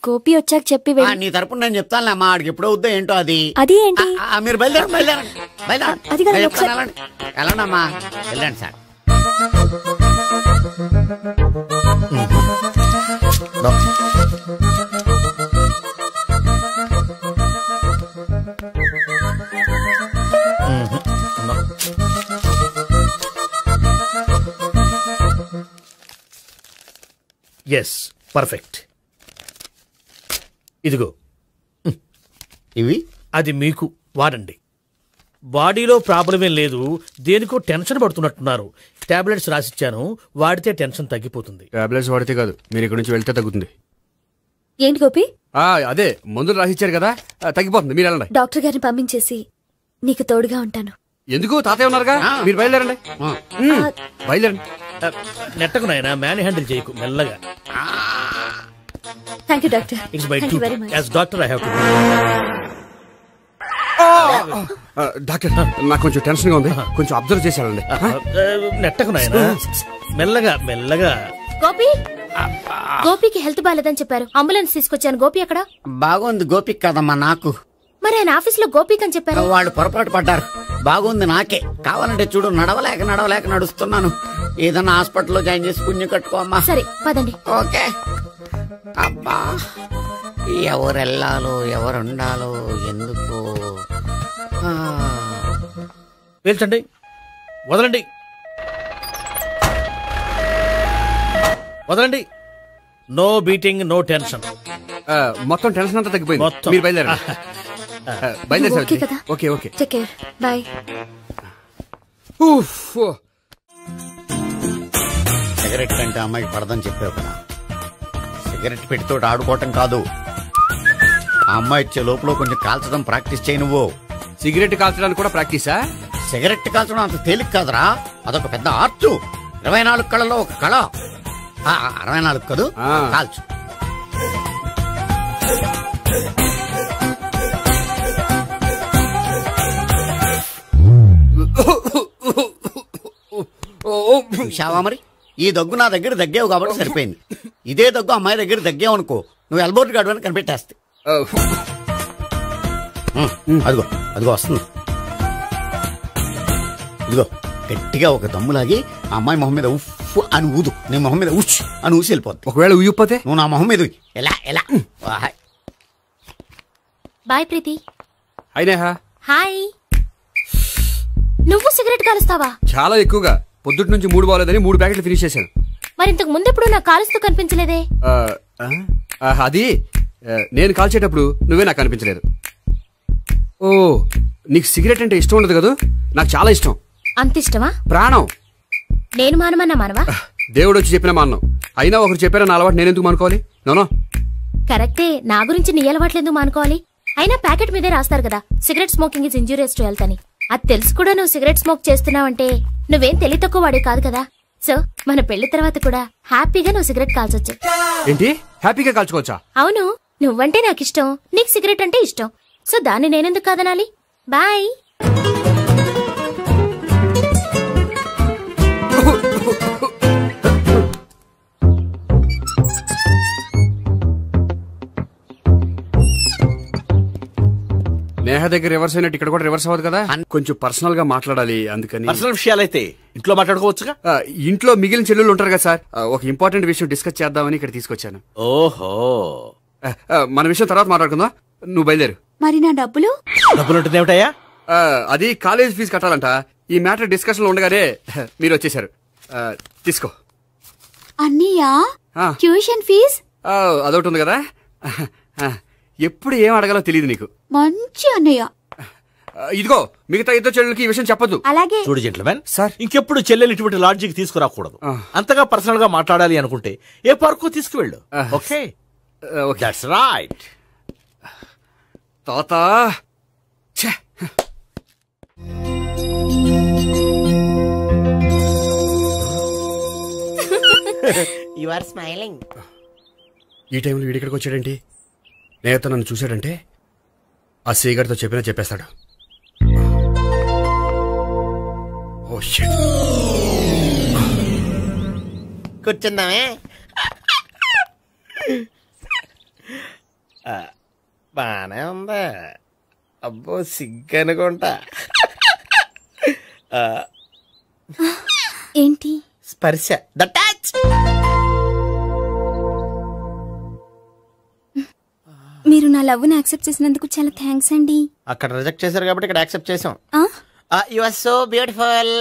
గోపి వచ్చాక చెప్పి నీ తరపున నేను చెప్తానులే అమ్మా. ఆడికి ఎప్పుడో వద్దో ఏంటో అది. అది ఏంటి? మీరు బయలుదేరండి. అది కాదు, ఒకసారి- వెళ్ళండమ్మా, వెళ్ళండి సార్. Yes, perfect. ఇదిగో ఇవి అది మీకు వాడండి. బాడీలో ప్రాబ్లం ఏం లేదు, దేనికో టెన్షన్ పడుతున్నట్టున్నారు. టాబ్లెట్స్ రాసిచ్చాను, వాడితే టెన్షన్ తగ్గిపోతుంది. టాబ్లెట్స్ వాడితే కాదు, మీరు ఇక్కడ నుంచి వెళ్తే తగ్గుతుంది. ఏంటి గోపి? అదే మందులు రాసిచ్చారు కదా, తగ్గిపోతుంది. మీరు వెళ్ళండి. డాక్టర్ గారిని పంపించేసి నీకు తోడుగా ఉంటాను. ఎందుకు? తాతయ్య ఉన్నారుగా, మీరు బయలుదేరండి. బయలుదేరండి. నెట్టకు నాయనా, మ్యాన్ హ్యాండిల్ చేయకు, మెల్లగా. Thank you doctor. It's my thank you very duty much. As doctor I have to. Doctor, నాకు కొంచెం టెన్షన్ గా ఉంది, కొంచెం అబ్జర్వ్ చేశానండి. నెట్టకు నాయనా, మెల్లగా మెల్లగా. గోపి, గోపికి హెల్త్ బాలేదని చెప్పారు, అంబులెన్స్ తీసుకొచ్చాను. గోపి అక్కడ బాగుంది. గోపిక్ కదమ్మా నాకు. మరి ఆయన ఆఫీస్ లో గోపిక్ అని చెప్పారు. వాళ్ళు పొరపాటు పడ్డారు. బాగుంది నాకే. కావాలంటే చూడు, నడవలేక నడుస్తున్నాను. ఏదన్నా హాస్పిటల్లో జాయిన్ చేసి పుణ్యం కట్టుకోమ్మా. సరే పదండి. ఓకే. అబ్బా, ఎవరెళ్ళాలో ఎవరుండాలో ఎందుకు. పేల్చండి, వదలండి, వదలండి. No beating, no tension. మొత్తం టెన్షన్ అంతా తగ్గిపోయింది. మొత్తం. మీరు బయలుదేరండి. ఓకే కదా? Okay okay. Take care, bye. Cigarette కంటే అమ్మాయికి పడదని చెప్పావు కదా. సిగరెట్ పెట్టితో ఆడుకోవటం కాదు, ఆ అమ్మాయి ఇచ్చే లోపల కొంచెం కాల్చడం ప్రాక్టీస్ చేయి. నువ్వు సిగరెట్ కాల్చడానికి కూడా ప్రాక్టీసా? సిగరెట్ కాల్చడం అంత తేలిక కాదురా, అదొక పెద్ద ఆర్ట్. 24 కళలో ఒక కళ. 64 కదు, కాల్చు. చూశావా మరి, ఈ దగ్గు నా దగ్గర దగ్గేవు కాబట్టి సరిపోయింది. ఇదే దగ్గు అమ్మాయి దగ్గర దగ్గేవు అనుకో, నువ్వు ఎల్బోర్డ్ గార్డు అని కనిపెట్టేస్తే. అదిగో అదిగో వస్తుంది. ఇదిగో గట్టిగా ఒక దమ్ములాగి ఆ అమ్మాయి మొహం మీద ఉఫ్ అని ఊదు, నీ మొహం మీద ఉచ్ అని ఊసి వెళ్ళిపోద్ది. ఒకవేళ ఊగిపోతే నువ్వు నా మొహం మీద ఎలా ఎలా. బాయ్ ప్రీతి. అయినా హాయ్. నువ్వు సిగరెట్ కాలుస్తావా? చాలా ఎక్కువగా. పొద్దుటి నుంచి 3 బాలేదని 3 ప్యాకెట్లు ఫినిష్ చేశాను. మరి ఇంతకు ముందెప్పుడు నాకు కాలుస్తూ కనిపించలేదే? అది నేను కాల్చేటప్పుడు నువ్వే నాకు కనిపించలేదు. ఓ, నీకు సిగరెట్ అంటే ఇష్టం ఉండదు కదా? నాకు చాలా ఇష్టం. అంత ఇష్టమా? ప్రాణం. నేను మానమన్నా మానవా? దేవుడు వచ్చి చెప్పిన మానం. అయినా ఒకరు చెప్పారా నా అలవాటు నేనెందుకు మానుకోవాలి? నోనో. కరెక్టే, నా గురించి నీ అలవాట్లు ఎందుకు మానుకోవాలి? అయినా ప్యాకెట్ మీదే రాస్తారు కదా, cigarette smoking is injurious to health అని. అది తెలుసు కూడా నువ్వు సిగరెట్ స్మోక్ చేస్తున్నావంటే నువ్వేం తెలివి తక్కువ వాడే కాదు కదా. సో మన పెళ్లి తర్వాత కూడా హ్యాపీగా నువ్వు సిగరెట్ కాల్చొచ్చు. ఏంటి? హ్యాపీగా కాల్చుకోవచ్చా? అవును, నువ్వంటే నాకు ఇష్టం, నీకు సిగరెట్ అంటే ఇష్టం. సో దాన్ని నేనెందుకు కాదనాలి? బాయ్. నేహ దగ్గర రివర్స్ అయినట్టు ఇక్కడ కూడా రివర్స్ అవ్వదు కదా. కొంచెం పర్సనల్ గా మాట్లాడాలి, అందుకని. పర్సనల్ విషయాలైతే ఇంట్లో మాట్లాడుకోవచ్చుగా. ఇంట్లో మిగిలిన చెల్లెళ్ళు ఉంటారు కదా సార్, ఒక ఇంపార్టెంట్ విషయం డిస్కస్ చేద్దామని ఇక్కడ తీసుకొచ్చాను. ఓహో, మన విషయం తర్వాత మాట్లాడుకుందాం. నువ్వు బయలుదేరు. మరి నా డబ్బులు? డబ్బులు ఉంటుంది ఏమిటయ్యా? అది కాలేజ్ ఫీజు కట్టాలంట. ఈ మ్యాటర్ డిస్కషన్ లో ఉండగానే మీరు వచ్చేసారు. తీసుకో. అన్నయ్యా, ట్యూషన్ ఫీజ్? అదొకటి ఉంది కదా. ఎప్పుడు ఏం అడగాలో తెలియదు నీకు. మంచి అన్నయ్య. ఇదిగో మిగతా ఇద్దరు చెల్లెలకి ఈ విషయం చెప్పదు. అలాగే. చూడు జెంట్లమెన్ సార్, ఇంకెప్పుడు చెల్లెలు ఇటువంటి లాడ్జికి తీసుకురాకూడదు. అంతగా పర్సనల్ గా మాట్లాడాలి అనుకుంటే ఏ పార్కు తీసుకువెళ్ళు. Okay, that's right. తాత యు ఆర్ స్మైలింగ్. ఈ టైంలో వీడిక్కడికి వచ్చాడేంటి? నేత నన్ను చూశాడంటే ఆ సీగర్తో చెప్పినా చెప్పేస్తాడు. Oh shit. కూర్చుందామే. బానే ఉందా? అబ్బో సిగ్గు అనుకుంటా. ఏంటి? స్పర్శ. The touch. మీరు నా లవ్ ని యాక్సెప్ట్ చేసినందుకు చాలా థ్యాంక్స్ అండి. అక్కడ రిజెక్ట్ చేశారు కాబట్టి ఇక్కడ యాక్సెప్ట్ చేసాం. You are so beautiful.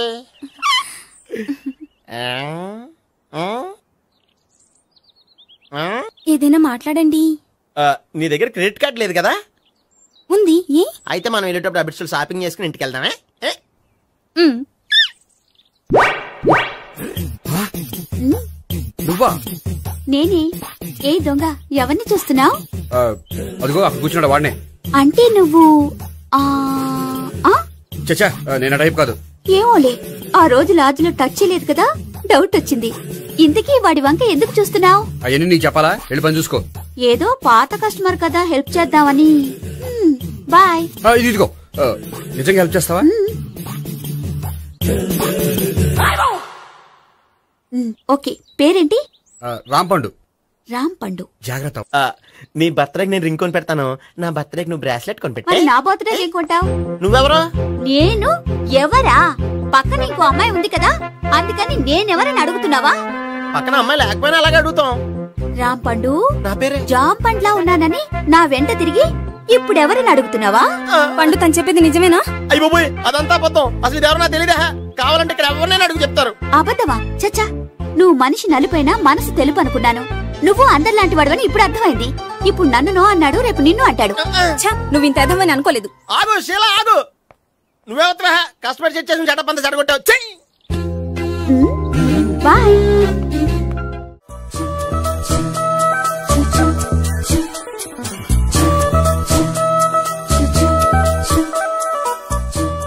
ఏదైనా మాట్లాడండి. నీ దగ్గర క్రెడిట్ కార్డ్ లేదు కదా? ఉంది. ఏ? అయితే మనం వెళ్ళేటప్పుడు అబిట్స్ షాపింగ్ చేసుకుని ఇంటికి వెళ్దామే. నువ్వా? నేనే. ఏ దొంగ, ఎవరిని చూస్తున్నావు? అదిగో అక్కడ కూర్చున్నాడు వాడినే. అంటే నువ్వు చచ్చా, నేను టైప్ కాదు. ఏమోలే, ఆ రోజు లాడ్జ్లో టచ్ చేయలేదు కదా, డౌట్ వచ్చింది. ఇంతకీ వాడి వంక ఎందుకు చూస్తున్నావు? అవన్నీ నీకు చెప్పాలా? వెళ్ళి పని చూసుకో. ఏదో పాత కస్టమర్ కదా, హెల్ప్ చేద్దామని. బాయ్. ఇదిగో, నిజంగా హెల్ప్ చేస్తావా? ఓకే. పేరేంటి? రాంపండు. రాంపండు. జాగ్రత్త. నీ బర్త్డేకి నేను రింగ్ కొని పెడతాను, నా బర్త్డేకి నువ్వు బ్రాస్లెట్ కొని పెట్టు. నా బర్త్డే ఏం కొంటావు? నువ్వెవరో? నేను ఎవరా? పక్కన ఇంకో అమ్మాయి ఉంది కదా, అందుకని నేనెవరని అడుగుతున్నావా? పక్కన అమ్మాయి లేకపోయినా అలాగే అడుగుతాం. రాంపండు. నా పేరే. జామ్ పండ్లా ఉన్నానని నా వెంట తిరిగి ఇప్పుడెవరని అడుగుతున్నావా? పండు తను చెప్పేది నిజమేనా? అయ్య బాబోయ్, అదంతా అబద్ధం. అసలు ఇది ఎవరన్నా తెలియదా? కావాలంటే ఇక్కడ ఎవరినైనా అడుగు చెప్తారు. అబద్ధమా? చచ్చా, నువ్వు మనిషి నలుపైనా మనసు తెలుపు అనుకున్నాను. నువ్వు అందరిలాంటి వాడవని ఇప్పుడు అర్థమైంది. ఇప్పుడు నన్ను నో అన్నాడు, రేపు నిన్ను అంటాడు. నువ్వు ఇంత అర్థమని అనుకోలేదు. ఆగు శీల, ఆగు. నువ్వేవత్తవా? కస్టమర్ సెట్ చేసి చెడ్డ చెడగొట్టావు. బాయ్.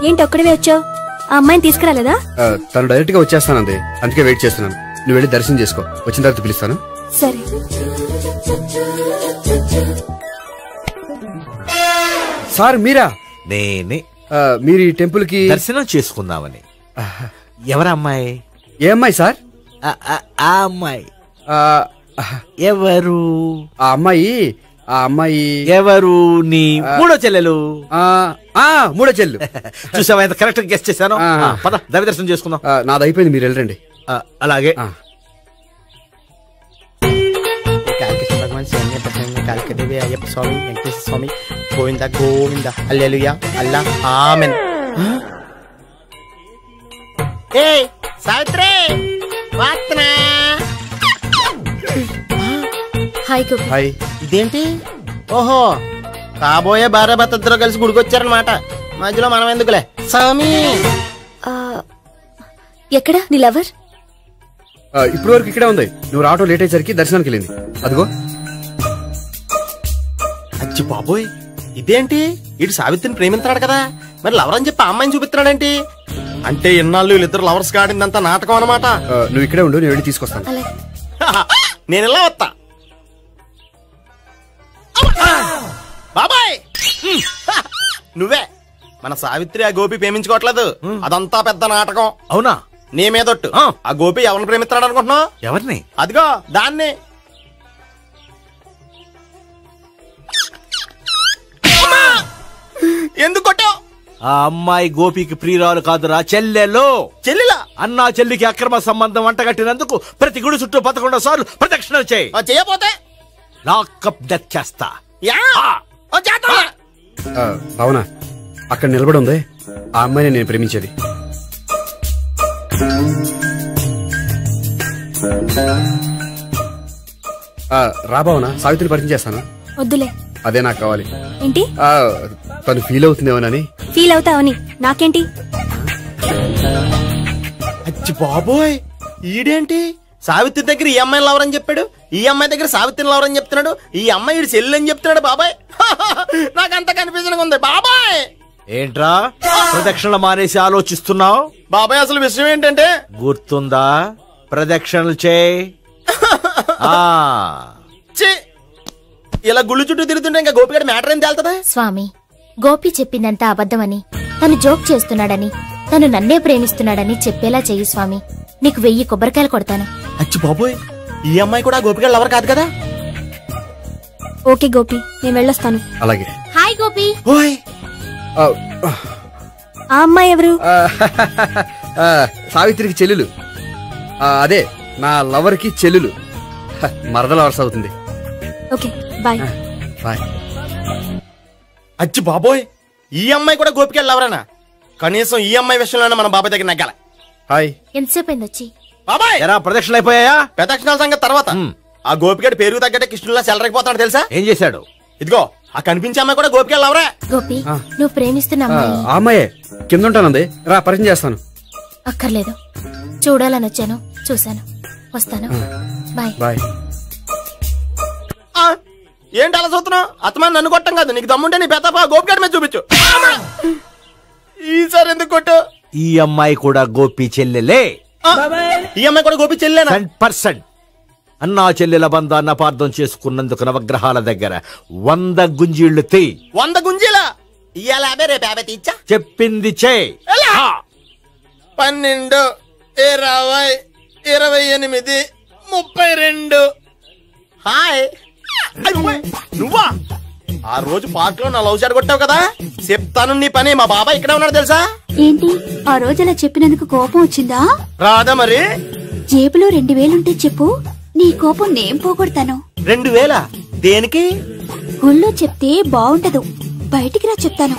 ఏంటి ఒక్కడివే వచ్చావు? ఆ అమ్మాయిని తీసుకురాలేదా? తను డైరెక్ట్ గా వచ్చేస్తానంది, అందుకే వెయిట్ చేస్తున్నాను. నువ్వు వెళ్ళి దర్శనం చేసుకో, వచ్చిన తర్వాత పిలుస్తాను. సరే. సార్ మీరా? నేనే. మీరు ఈ టెంపుల్ కి దర్శనం చేసుకుందామని. ఎవరమ్మాయి? ఏ అమ్మాయి సార్? ఆ అమ్మాయి ఎవరు? ఆ అమ్మాయి ఎవరు? నీ మూడో చెల్లెలు. మూడో చెల్లు. చూసావా ఎంత కరెక్ట్ గెస్ట్ చేశాను. పద దైవ దర్శనం చేసుకుందాం. నాది అయిపోయింది, మీరు వెళ్ళండి. అలాగే. కాలికదేవి, అయ్యప్ప స్వామి, వెంకటేశ్వర స్వామి, గోవింద గోవింద, హల్లెలూయా, అల్లా, ఆమెన్. ఏ సావిత్రి, వాత్నా. హాయ్. ఇదేంటి? ఓహో, కాబోయే భార్య భర్త ఇద్దరు కలిసి గుడికొచ్చారనమాట. మధ్యలో మనం ఎందుకులే. స్వామి ఎక్కడ నీ లవర్? ఇప్పుడు వరకు ఇక్కడే ఉంది. నువ్వు రావటం లేట్ అయ్యేసరికి దర్శనానికి వెళ్ళింది. అదిగో. అచ్చి బాబోయ్, ఇదేంటి? ఇటు సావిత్రిని ప్రేమిస్తున్నాడు కదా, మరి లవర్ అని చెప్పి అమ్మాయిని చూపిస్తున్నాడేంటి? అంటే ఇన్నాళ్ళు వీళ్ళిద్దరు లవర్స్ కాడిందంతా నాటకం అనమాట. నువ్వు ఇక్కడే ఉండు, నేను వెళ్ళి తీసుకొస్తాను. నేను ఇలా వస్తా. బాబాయ్, నువ్వే మన సావిత్రి ఆ గోపి ప్రేమించుకోవట్లేదు, అదంతా పెద్ద నాటకం. అవునా? నీ మీదొట్టు. ఆ గోపి ఎవరిని ప్రేమిస్తున్నాడు అనుకుంటున్నావు? ఎవరిని? అదిగో దాన్ని. ఎందుకు కొట్టావు? ఆ అమ్మాయి గోపికి ప్రియురాలు కాదురా, చెల్లెలో. చెల్లెలా? అన్నా చెల్లికి అక్రమ సంబంధం అంటగట్టినందుకు ప్రతి గుడి చుట్టూ 11 సార్లు ప్రదక్షిణలు చేయి. చేయపోతే లాకప్ డెత్ చేస్తా. అవునా? అక్కడ నిలబడి ఉంది ఆ అమ్మాయిని నేను ప్రేమించేది. రాబావునా? సావిత్రిని పరిచయం చేస్తాను. వద్దులే. అదే నాకు కావాలి. ఏంటి? తను ఫీల్ అవుతుందేమోనని. ఫీల్ అవుతావని నాకేంటి? అచ్చి బాబోయ్, ఈడేంటి సావిత్రి దగ్గర ఈ అమ్మాయిని లవరని చెప్పాడు, ఈ అమ్మాయి దగ్గర సావిత్రిని లవరని చెప్తున్నాడు, ఈ అమ్మాయి ఈడు చెల్లి అని చెప్తున్నాడు. బాబాయ్ నాకంత కన్ఫ్యూజన్ ఉంది. బాబాయ్ ఏంట్రా ప్రదక్షిణలు మానేసి ఆలోచిస్తున్నావు? బాబాయ్ అసలు విషయం ఏంటంటే, గుర్తుందా? ప్రదక్షిణలు చేయి. ఇలా గుళ్ళు చుట్టూ తిరుగుతుంటే ఇంకా గోపిగడ మ్యాటర్ ఏం తేలుతుందా? స్వామి, గోపి చెప్పిందంతా అబద్ధమని, తను జోక్ చేస్తున్నాడని, తను నన్నే ప్రేమిస్తున్నాడని చెప్పేలా చెయ్యి స్వామి. నీకు 1000 కొబ్బరికాయలు కొడతాను. అచ్చి బాబోయ్, ఈ అమ్మాయి కూడా గోపిగడ లవర్ కాదు కదా? ఓకే గోపి, నేను వెళ్ళొస్తాను. అలాగే. హాయ్ గోపి. ఆ ఆ అమ్మాయి ఎవరు? సావిత్రికి చెల్లెలు. అదే నా లవర్ కి చెల్లెలు. మరద లవర్స్ అవుతుంది. Okay bye. బాయ్. అచ్చి బాబోయ్, ఈ అమ్మాయి కూడా గోపికెళ్ళి ఎవరన్నా? కనీసం ఈ అమ్మాయి విషయంలోనే మన బాబాయ్ దగ్గర నగ్గాల. హాయ్. ఎంతసేపు అయింది వచ్చి? బాబాయ్ ఎరా ప్రదక్షిణలు అయిపోయాయా? ప్రదక్షిణాల సంగతి తర్వాత. ఆ గోపిగడు పేరు తగ్గట్టే కృష్ణుల్లా చెలరైపోతాడు తెలుసా? ఏం చేశాడు? ఇదిగో ఆ కనిపించే అమ్మాయి కూడా గోపికెళ్ళి ఎవరా? గోపి, నువ్వు ప్రేమిస్తున్న అమ్మాయి ఆ అమ్మాయే కింద ఉంటానంది. రా పరిచయం చేస్తాను. అక్కర్లేదు, చూడాలని వచ్చాను, చూశాను, వస్తాను. బాయ్. బాయ్. ఏంటి అలా చూస్తున్నావు? అత్తమాని నన్ను కొట్టం కాదు, నీకు దమ్ముంటే నీ పెద్ద గోపిగడి మీద చూపించు. ఈసారి ఎందుకు కొట్టు? ఈ అమ్మాయి కూడా గోపి చెల్లెలే. ఈ అమ్మాయి కూడా గోపి చెల్లెనా? 100%. అన్నా చెల్లెల బంధాన్ని అపార్థం చేసుకున్నందుకు నవగ్రహాల దగ్గర 100 గుంజీళ్లు తీ. 100 గుంజీలా? ఇయ్యాల 50, రేపు 50 తీచ్చా. చెప్పింది చే. 12, 20, 28, 32. హాయ్. నువ్వా? ఆ రోజు పార్క్ లో నా లవ్ షాట్ కొట్టావు కదా, చెప్తాను నీ పని. మా బాబాయ్ ఇక్కడే ఉన్నాడు తెలుసా? ఏంటి ఆ రోజు అలా చెప్పినందుకు కోపం వచ్చిందా? రాదా మరి? జేబులో 2000 ఉంటే చెప్పు, నీ కోపం నేను పోగొడతాను. 2000? దేనికి? గుళ్ళో చెప్తే బాగుంటదు, బయటికి రా చెప్తాను.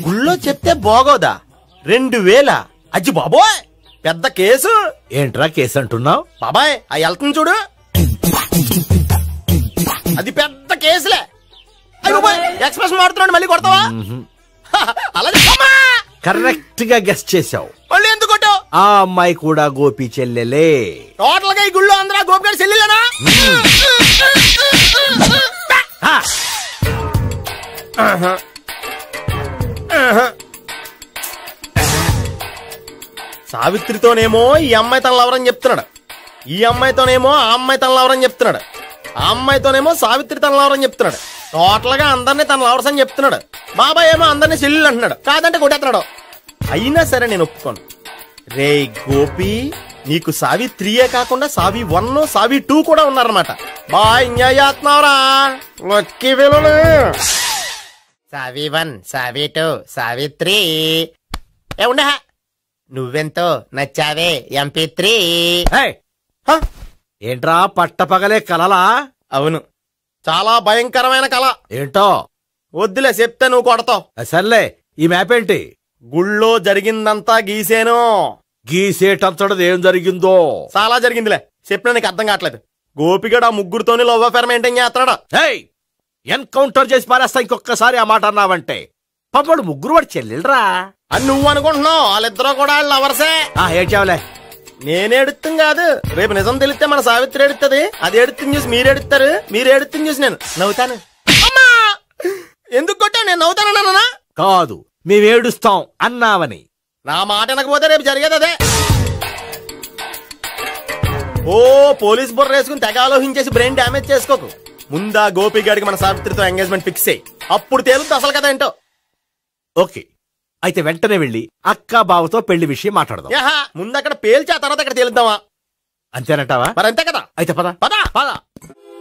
గుళ్ళో చెప్తే బాగోదా? 2000? అజ్జి బాబోయ్, పెద్ద కేసు. ఏంట్రా కేసు అంటున్నావు? బాబాయ్ ఆ వెళ్తుంది చూడు, అది పెద్ద కేసులే. ఎక్స్ప్రెస్ మారుతున్నాడు, మళ్ళీ కొడతావా? అలా కరెక్ట్ గా గెస్ చేశావు. మళ్ళీ ఎందుకు కొట్టావు? ఆ అమ్మాయి కూడా గోపి చెల్లెలే. టోటల్ గా ఈ గుళ్ళో అందరూ గోపిగాడి చెల్లెలేనా? సావిత్రితోనేమో ఈ అమ్మాయి తన లవరని చెప్తున్నాడు, ఈ అమ్మాయితోనేమో ఆ అమ్మాయి తన లవరని చెప్తున్నాడు, ఆ అమ్మాయితోనేమో సావిత్రి తన లవరని చెప్తున్నాడు. టోటల్ గా అందరినీ తన లవర్స్ అని చెప్తున్నాడు. బాబాయ్ ఏమో అందరినీ చెల్లెలు అంటున్నాడు, కాదంటే కొట్టేస్తున్నాడు. అయినా సరే నేను ఒప్పుకోను. రే గోపి, నీకు సావి 3 కాకుండా సావి 1, సావి 2 కూడా ఉన్నారన్నమాట. బాయ్ ఎంజాయ్ చేస్తున్నావురా. లక్కీ పిల్లలు. సావి 1, సావి 2, సావి 3. ఏ ఉండే, నువ్వెంతో నచ్చావే MP3. ఏంట్రా పట్టపగలే కలలా? అవును, చాలా భయంకరమైన కళ. ఏంటో? వద్దులే, చెప్తే నువ్వు కొడతావు. సర్లే, ఈ మ్యాప్ ఏంటి? గుళ్ళో జరిగిందంతా గీసేను. గీసేటంతటది ఏం జరిగిందో? చాలా జరిగిందిలే, చెప్పినా నీకు అర్థం కావట్లేదు. గోపిగడు ఆ ముగ్గురుతోని లవ్ అఫేర్ మెయింటైన్ చేస్తున్నాడు. ఎన్కౌంటర్ చేసి పారేస్తా ఇంకొకసారి ఆ మాట అన్నావంటే. పాపడు ముగ్గురు వాడు చెల్లెలరా అని నువ్వు అనుకుంటున్నావు, వాళ్ళిద్దరూ కూడా వాళ్ళు లవర్సే. ఏడ్చావులే. నేనే ఎడుతుంది కాదు, రేపు నిజం తెలిస్తే మన సావిత్రి ఎడుతుంది. అది ఎడుతుంది చూసి మీరు ఎడుతారు, మీరు ఎడుతుంది చూసి నేను నవ్వుతాను. ఎందుకు కొట్టా? నేను నవ్వుతానన్నా? కాదు, మేమేడుస్తాం అన్నావని. నా మాట వినకపోతే రేపు జరిగేది అదే. ఓ పోలీస్ బుర్ర వేసుకుని తెగ ఆలోచించేసి బ్రెయిన్ డ్యామేజ్ చేసుకోకు. ముందా గోపి గారికి మన సావిత్రితో ఎంగేజ్మెంట్ ఫిక్స్ అయ్యి, అప్పుడు తేలుతుంది అసలు కదా ఏంటో. ఓకే, అయితే వెంటనే వెళ్ళి అక్క బావతో పెళ్లి విషయం మాట్లాడదాం. ముందు అక్కడ పేల్చి ఆ తర్వాత అక్కడ తేలుద్దామా? అంతేనంటావా? మరి అంతే కదా. అయితే పద పద పద.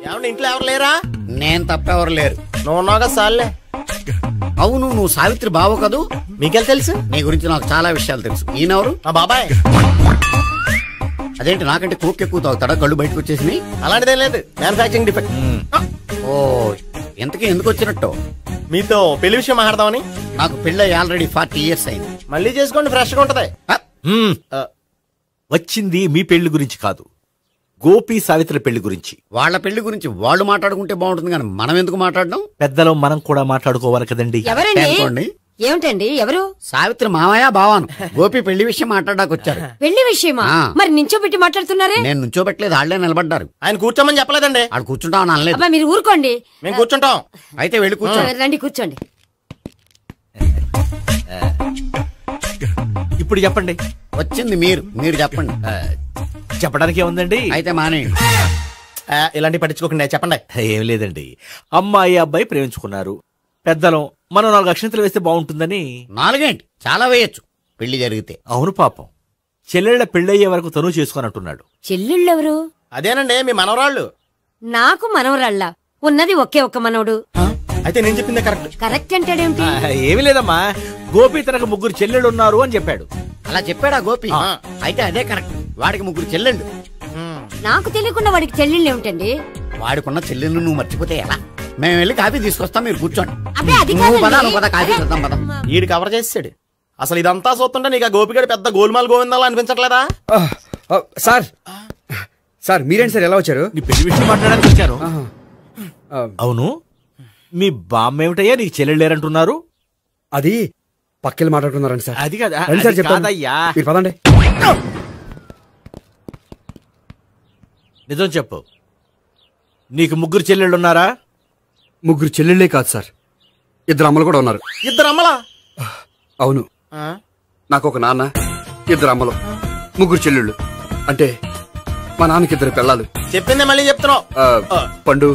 ఏమన్నా ఇంట్లో ఎవరు లేరా? నేను తప్పెవరు లేరు. నువ్వు ఉన్నావుగా సార్లే. అవును, నువ్వు సావిత్రి బావ కదూ? మీకెళ్ళి తెలుసు? నీ గురించి నాకు చాలా విషయాలు తెలుసు. ఈయనెవరు? మా బాబాయ్. అదేంటి నాకంటే కోక్ ఎక్కువ తాగుతాడా? కళ్ళు బయటకు వచ్చేసి? అలాంటిదేం లేదు, మ్యానుఫాక్చరింగ్ డిఫెక్ట్. ఓ, ఎంతకీ ఎందుకు వచ్చినట్టు? మీతో పెళ్లి విషయం మాట్లాడదామని. నాకు పెళ్ళి ఆల్రెడీ 40 years అయింది. మళ్ళీ చేసుకోండి, ఫ్రెష్ గా ఉంటది. వచ్చింది మీ పెళ్లి గురించి కాదు, గోపి సావిత్రి పెళ్లి గురించి. వాళ్ళ పెళ్లి గురించి వాళ్ళు మాట్లాడుకుంటే బాగుంటుంది, కానీ మనం ఎందుకు మాట్లాడడం? పెద్దలో మనం కూడా మాట్లాడుకోవాలి కదండి. ఎవరండి? ఏమిటండి? ఎవరు? సావిత్రి మామయ్య బావాను. గోపి పెళ్లి విషయం మాట్లాడడానికి వచ్చారు. పెళ్లి విషయమా? మరి నించోబెట్టి మాట్లాడుతున్నారే? నేను నుంచోబెట్టలేదు, వాళ్ళే నిలబడ్డారు. ఆయన కూర్చోమని చెప్పలేదండి. వాళ్ళు కూర్చుంటామని అనలేదు. అబ్బా మీరు ఊరుకోండి. మేము కూర్చుంటాం. అయితే వెళ్ళి కూర్చోండి. రండి కూర్చోండి. ఇప్పుడు చెప్పండి. వచ్చింది మీరు చెప్పండి. చెప్పడానికి ఏముందండి? అయితే మానేయండి. ఇలాంటి పట్టించుకోకుండా చెప్పండి. ఏం లేదండి, అమ్మాయి అబ్బాయి ప్రేమించుకున్నారు. పెద్దలం మనం 4 అక్షంతలు వేస్తే బాగుంటుందని. 4 ఏంటి, చాలా వేయచ్చు పెళ్లి జరిగితే. అవును పాపం, చెల్లెళ్ళ పెళ్ళయ్యే వరకు తను చేసుకోనంటున్నాడు. చెల్లెళ్ళెవరు? అదేనండి మీ మనవరాళ్ళు. నాకు మనవరాళ్ళ ఉన్నది ఒకే ఒక్క మనవడు. అయితే నేను చెప్పిందే కరెక్ట్. కరెక్ట్ అంటాడేమిటి? ఏమి లేదమ్మా, గోపి తనకు 3 చెల్లెళ్ళు ఉన్నారు అని చెప్పాడు. అలా చెప్పాడా గోపి? అయితే అదే కరెక్ట్. వాడికి 3 చెల్లెళ్ళు. నాకు తెలియకుండా వాడికి చెల్లెళ్ళు ఏమిటండి? వాడికున్న చెల్లెళ్ళు నువ్వు మర్చిపోతే ఎలా? మేము వెళ్ళి కాఫీ తీసుకొస్తాం, మీరు కూర్చోండి. అబ్బే అది నువ్వు పద, నువ్వు పద, కాఫీ చేద్దాం పద. ఈడు కవర్ చేసాడు. అసలు ఇదంతా చూస్తుంటే నీకు ఆ గోపిగడు పెద్ద గోల్మాల్ గోవిందాలు అనిపించట్లేదా? సార్ సార్ మీరేంటి సార్ ఎలా వచ్చారు? నీ పెళ్లి విషయం మాట్లాడడానికి వచ్చాను. అవును, మీ బామ్మ ఏమిటయ్యా నీకు చెల్లెళ్ళు లేరంటున్నారు? అది పక్కెళ్ళి మాట్లాడుకున్నారండి సార్. అది కదా, రండి సార్ అది చెప్తాను. కాదయ్యా. మీరు పదండి. నిజం చెప్పు, నీకు 3 చెల్లెళ్ళు ఉన్నారా? 3 చెల్లెళ్ళే కాదు సార్, 2 అమ్మలు కూడా ఉన్నారు. 2 అమ్మలా? అవును, నాకు ఒక నాన్న, 2 అమ్మలు, 3 చెల్లెళ్ళు. అంటే మా నాన్నకి 2 పిల్లలు. చెప్పిందే మళ్ళీ చెప్తున్నావు. పండు,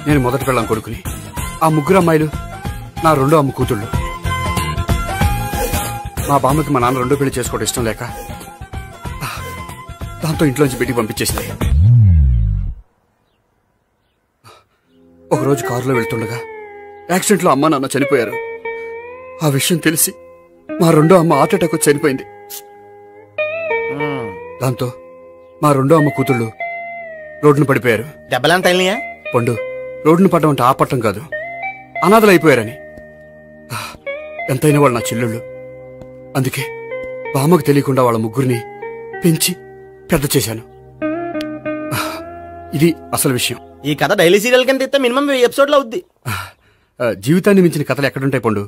నేను మొదటి పిల్లం కొడుకుని. ఆ 3 అమ్మాయిలు నా 2వ అమ్మ కూతుళ్ళు. మా బామ్మకి మా నాన్న 2 పెళ్లి చేసుకోవడం ఇష్టం లేక దాంతో ఇంట్లోంచి బయటికి పంపించేసింది. ఒకరోజు కారులో వెళ్తుండగా యాక్సిడెంట్లో అమ్మ నాన్న చనిపోయారు. ఆ విషయం తెలిసి మా 2వ అమ్మ హార్ట్ అటాక్ వచ్చి చనిపోయింది. దాంతో మా 2వ అమ్మ కూతుళ్ళు రోడ్డును పడిపోయారు. దెబ్బలంత అయినాయా? పండు, రోడ్డును పడ్డం అంటే ఆపట్టం కాదు, అనాథలు అయిపోయారని. ఎంతైనా వాళ్ళు నా చెల్లెళ్ళు. అందుకే బామ్మకు తెలియకుండా వాళ్ళ 3 పెంచి పెద్ద చేశాను. ఇది అసలు విషయం. ఈ కథ డైలీ సీరియల్ కింద ఇస్తే మినిమం 1000 ఎపిసోడ్లు అవుద్ది. జీవితాన్ని మించిన కథలు ఎక్కడుంటాయి పండు?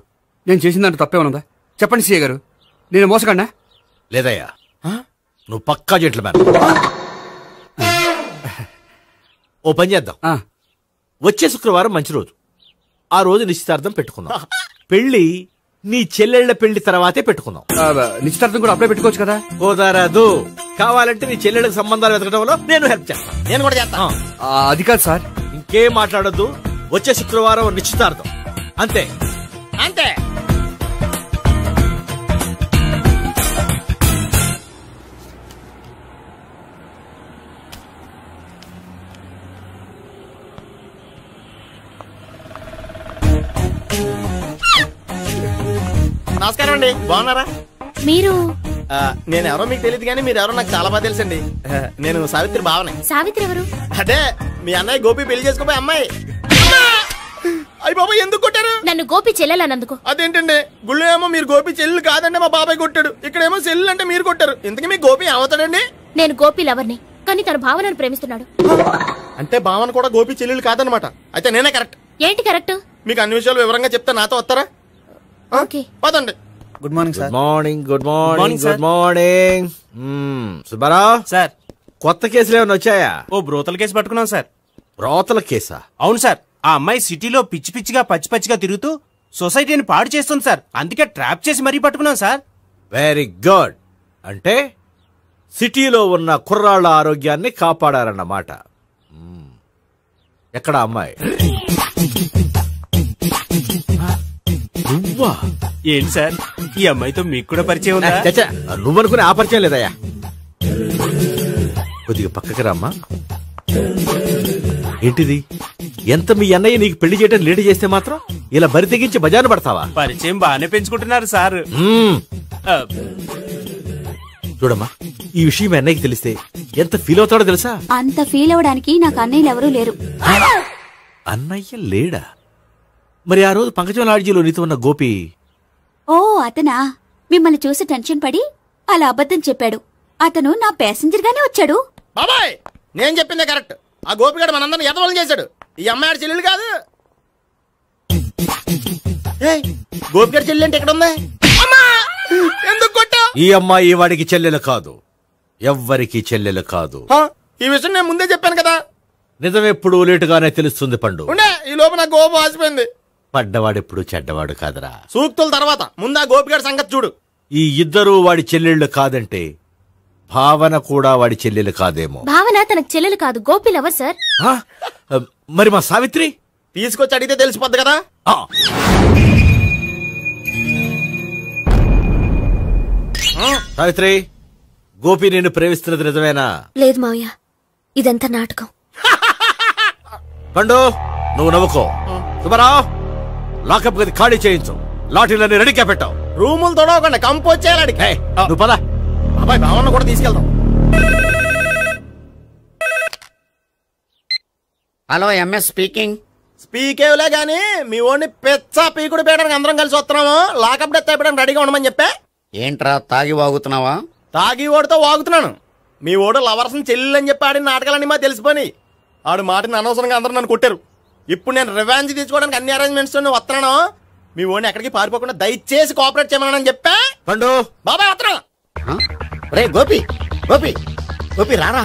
నేను చేసిన దాంట్లో తప్పేమనుందా? చెప్పండి సీఏ గారు, నేను మోసగండా? లేదయ్యా, నువ్వు పక్కా జెంట్లమ్యాన్. ఓ పని చేద్దాం, వచ్చే శుక్రవారం మంచి రోజు. ఆ రోజు నిశ్చితార్థం పెట్టుకుందాం. పెళ్లి నీ చెల్లెళ్ల పెళ్లి తర్వాతే పెట్టుకుందాం. నిశ్చితార్థం కూడా అప్పుడే పెట్టుకోవచ్చు కదా? కుదరదు. కావాలంటే నీ చెల్లెళ్ళకి సంబంధాలు వెతకడంలో నేను హెల్ప్ చేస్తాను. నేను కూడా చేస్తాను. అది కాదు సార్. ఇంకేం మాట్లాడొద్దు. వచ్చే శుక్రవారం నిశ్చితార్థం, అంతే అంతే. నమస్కారం అండి, బాగున్నారా? మీరు? నేను ఎవరో మీకు తెలియదు కానీ మీరు ఎవరో నాకు చాలా బాగా తెలుసండి. నేను సావిత్రి బావని. సావిత్రి ఎవరు? అదే మీ అన్నయ్య గోపి పెళ్లి చేసుకోపోయి అమ్మాయి. అయ్యి బాబాయ్, ఎందుకు కొట్టారు నన్ను? గోపి చెల్లెలన్నందుకు. అదేంటండి, గుళ్ళు ఏమో మీరు గోపి చెల్లెలు కాదంటే మా బాబాయ్ కొట్టాడు, ఇక్కడేమో చెల్లెలు అంటే మీరు కొట్టారు. ఇంతకీ మీ గోపి ఏమవుతాడండి? నేను గోపి లవర్ని, కానీ తన భావనను ప్రేమిస్తున్నాడు. అంటే భావన కూడా గోపి చెల్లెలు కాదనమాట. అయితే నేనే కరెక్ట్. ఏంటి కరెక్ట్? మీకు అన్ని విషయాలు వివరంగా చెప్తే నాతో వస్తారా? ఓకే, పదండి. Good morning sir. Morning. Good morning. Good morning. Subbarao sir, కొత్త కేసులు ఏమైనా వచ్చాయా? ఓ బ్రోతల కేసు పట్టుకున్నాం సార్. బ్రోతల కేసా? అవును సార్. ఆ అమ్మాయి సిటీలో పిచ్చి పిచ్చిగా పచ్చిగా తిరుగుతూ సొసైటీని పాడు చేస్తుంది సార్. అందుకే ట్రాప్ చేసి మరీ పట్టుకున్నాం సార్. Very good. అంటే సిటీలో ఉన్న కుర్రాళ్ళ ఆరోగ్యాన్ని కాపాడారన్నమాట. ఎక్కడ అమ్మాయి? నువ్వా? ఏంటి సార్, ఈ అమ్మాయితో మీకు కూడా పరిచయం ఉందా? నువ్వనుకునే ఆ పరిచయం లేదయ్యా. కొద్దిగా పక్కకి రామ్మా. ఏంటిది? ఎంత మీ అన్నయ్య నీకు పెళ్లి చేయడం లేట్ చేస్తే మాత్రం ఇలా బరి తెగించి బజారు పడతావా? పరిచయం బాగానే పెంచుకుంటున్నారు సార్. చూడమ్మా, ఈ విషయం మీ అన్నయ్యకి తెలిస్తే ఎంత ఫీల్ అవుతాడో తెలుసా? అంత ఫీల్ అవడానికి నాకు అన్నయ్యలు ఎవరూ లేరు. అన్నయ్య లేడా? మరి ఆ రోజు పంకజం లాడ్జీలో నీతో ఉన్న గోపి? ఓ అతనా? మిమ్మల్ని చూసి టెన్షన్ పడి అలా అబద్ధం చెప్పాడు. అతను నా ప్యాసింజర్ గానే వచ్చాడు. బాబాయ్, నేను చెప్పిందే కరెక్ట్. ఆ గోపిగాడు మనందరిని ఎదవలం చేశాడు. ఈ అమ్మాయి చెల్లెలు కాదు. గోపిగాడి చెల్లెలు అంటే ఎక్కడ ఉంది? ఎందుకు కొట్టా? ఈ అమ్మాయి వాడికి చెల్లెలు కాదు, ఎవ్వరికి చెల్లెలు కాదు. ఈ విషయం నేను ముందే చెప్పాను కదా. నిజమెప్పుడు లేటుగానే తెలుస్తుంది పండు. ఉండే, ఈ లోపు నాకు గోపం ఆసిపోయింది. పడ్డవాడెప్పుడు చెడ్డవాడు కాదురా. సూక్తుల తర్వాత ముందు ఆ గోపిగాడి సంగతి చూడు. ఈ ఇద్దరూ వాడి చెల్లెళ్ళు కాదంటే భావన కూడా వాడి చెల్లెలు కాదేమో. భావన తనకు చెల్లెలు కాదు, గోపి లవర్ సార్. మరి మా సావిత్రి? తీసుకొచ్చి అడిగితే తెలిసిపోద్ది కదా. సావిత్రి, గోపి నేను ప్రేమిస్తున్నది నిజమేనా? లేదు మావయ్య, ఇదంతా నాటకం. పండు, నువ్వు నవ్వుకో. సుబ్బారావు, లాకప్ గది ఖాళీ చేయించు. లాఠీలన్నీ రెడీగా పెట్టావు. రూములు తొడవకండి, కంపు వచ్చేయాలి. నువ్వు పద. అబ్బాయి భావన కూడా తీసుకెళ్తాం. Hello, MS speaking. స్పీకేవ్లే గానీ మీ ఓడిని పెచ్చ పీకుడు పేయడానికి అందరం కలిసి వస్తున్నాము. లాకప్ డెత్ అయిపోయడానికి రెడీగా ఉండమని చెప్పే. ఏంట్రా తాగి వాగుతున్నావా? తాగి ఓడితో వాగుతున్నాను. మీ ఓడు లవర్స్ని చెల్లెని చెప్పి ఆడిన నాటకాలన్నీ మా తెలిసిపోయి ఆడు మాటని అనవసరంగా అందరూ నన్ను కొట్టారు. ఇప్పుడు నేను రివెంజ్ తీసుకోవడానికి అన్ని అరేంజ్మెంట్స్ వస్తున్నాను. మీ ఓడిని ఎక్కడికి పారిపోకుండా దయచేసి కోఆపరేట్ చేయమని చెప్పా. పండు బాబాయ్ వస్తున్నా. రే గోపి, గోపి, గోపి రారా.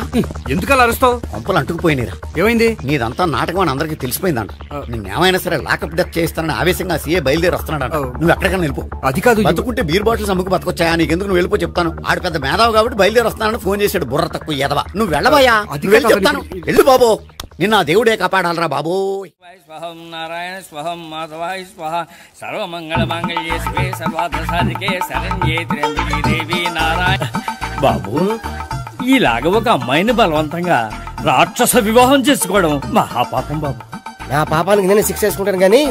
ఎందుకలా అరుస్తావు? పంపులు అంటుకుపోయినరా. ఏమైంది? నీదంతా నాటకం అని అందరికీ తెలిసిపోయిందంట. నిన్నేమైనా సరే లాకప్ డెత్ చేస్తానని ఆవేశంగా సీఏ బయలుదేరి వస్తున్నాడు. నువ్వు ఎక్కడికైనా వెళ్ళిపో. అది కాదు, బతుకుంటే బీర్ బాటిల్స్ అమ్ముకు బతకొచ్చాయా? నీకెందుకు, నువ్వు వెళ్ళిపో చెప్తాను. ఆడు పెద్ద మేధావు కాబట్టి బయలుదేరి వస్తానని ఫోన్ చేశాడు. బుర్ర తక్కువ ఎదవా. నువ్వు వెళ్ళబోయా? వెళ్ళి చెప్తాను. వెళ్ళు బాబో, నిన్న దేవుడే కాపాడాలరా బాబో. స్వహం నారాయణ స్వహం మాధవాయ స్వహ సర్వమంగళ మాంగళ్యే శివే సర్వార్థ సాధికే శరణ్యే త్ర్యంబకే దేవి నారాయణ. బాబు, ఇలాగ ఒక అమ్మాయిని బలవంతంగా రాక్షస వివాహం చేసుకోవడం మహాపాపం బాబు. నా పాపానికి నేను శిక్ష వేసుకుంటాను కానీ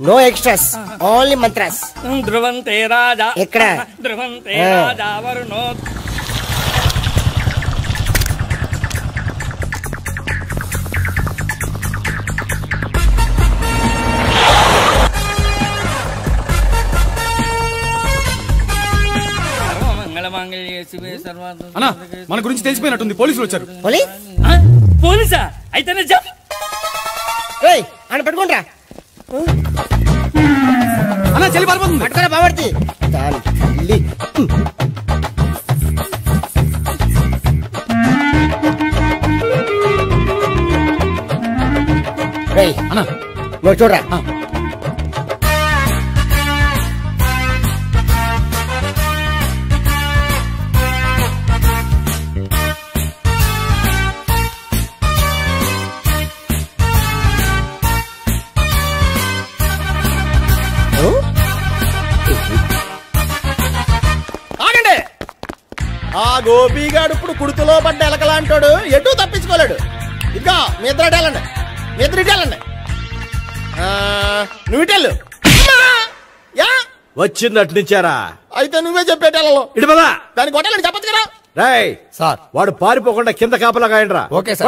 నో ఎక్స్ట్రాస్, ఓన్లీ మంత్రాస్. ధ్రువంతే రాజా ఎక్కడ? ధ్రువంతే రాజా వరుణో. అన్నా, మన గురించి తెలిసిపోయినట్టుంది. పోలీసులు వచ్చారు. పోలీసా? అయితేనే అని పట్టుకుంటా. అన్నా, చెల్లి పారిపోతుంది. పట్టుకురా బావర్తి. అన్నా నువ్వు చూడరా. ఆ గోపిగాడు ఇప్పుడు కుడుతులో పడ్డ ఎలకలాంటాడు, ఎటు తప్పించుకోలేడు. ఇంకా మీ ఇద్దరు ఇటెళ్ళండి, మీ ఇద్దరు ఇటెళ్ళండి. నువ్వు ఇటెళ్ళు. వచ్చిందటు నుంచారా? అయితే నువ్వే చెప్పేటెళ్ళలో ఇటు పదా. దాన్ని కొట్టాలని చెప్పచ్చు కదా. రాయ్ సార్, వాడు పారిపోకుండా కింద కాపలా కాయండిరా. Okay sir.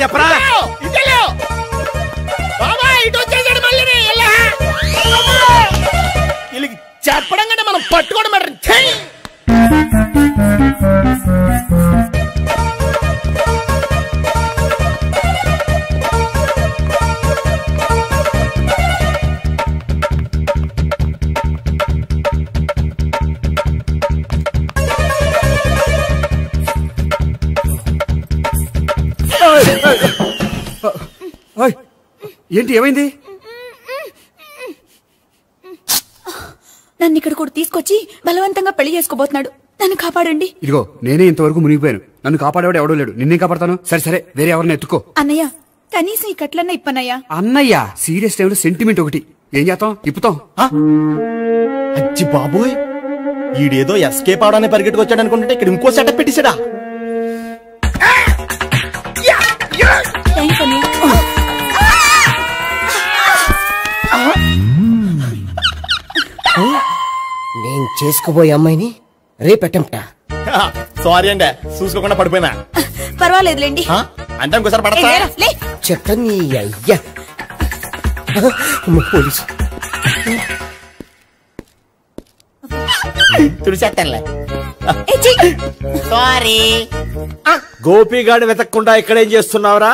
చెప్పరా? చెప్పడం కంటే మనం పట్టుకోవడం ఏంటి, ఏమైంది? నన్ను ఇక్కడ కూడా తీసుకొచ్చి బలవంతంగా పెళ్లి చేసుకోబోతున్నాడు. నన్ను కాపాడండి. ఇదిగో నేనే ఇంతవరకు మునిగిపోయాను. నన్ను కాపాడేవాడు ఎవడో లేడు. నిన్నే కాపాడతాను. సరే సరే, వేరే ఎవరిని ఎత్తుకో. అన్నయ్య, కనీసం ఈ కట్లన్నా ఇప్పనయ్యా. అన్నయ్య, సీరియస్ టైంలో సెంటిమెంట్ ఒకటి. ఏం చేస్తాం? ఇప్పుతాం. అచ్చి బాబోయ్, ఈడేదో ఎస్కేప్ అవడానికి పరిగెట్టుకొచ్చాడు అనుకుంటే ఇక్కడ ఇంకో సెటప్ పెట్టేశాడా? నేను చేసుకోబోయే అమ్మాయిని రేపెట్టంట. సారీ అండి, చూసుకోకుండా పడిపోయినా. పర్వాలేదులేండి. అంటే ఇంకోసారి పడతా చెత్త నీ అయ్యా. పోలీసు తుడిచేస్తానులే. సారీ. గోపిగాడిని వెతకకుండా ఇక్కడేం చేస్తున్నావురా?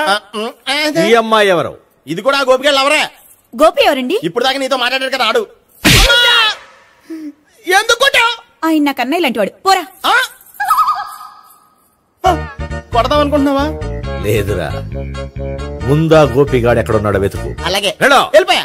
ఈ అమ్మాయి ఎవరు? ఇది కూడా గోపిగాళ్ళు ఎవరే? గోపి ఎవరండి? ఇప్పుడు దాకా నీతో మాట్లాడారు కదా, ఆడు. ఎందుకు ఆయన నాకు అన్నయ్య లాంటి వాడు. పోరా. కొడదాం అనుకుంటున్నావా? లేదురా, ముందా గోపిగాడు ఎక్కడున్నాడో వెతుకు. అలాగే వెళ్ళో. వెళ్ళిపోయా.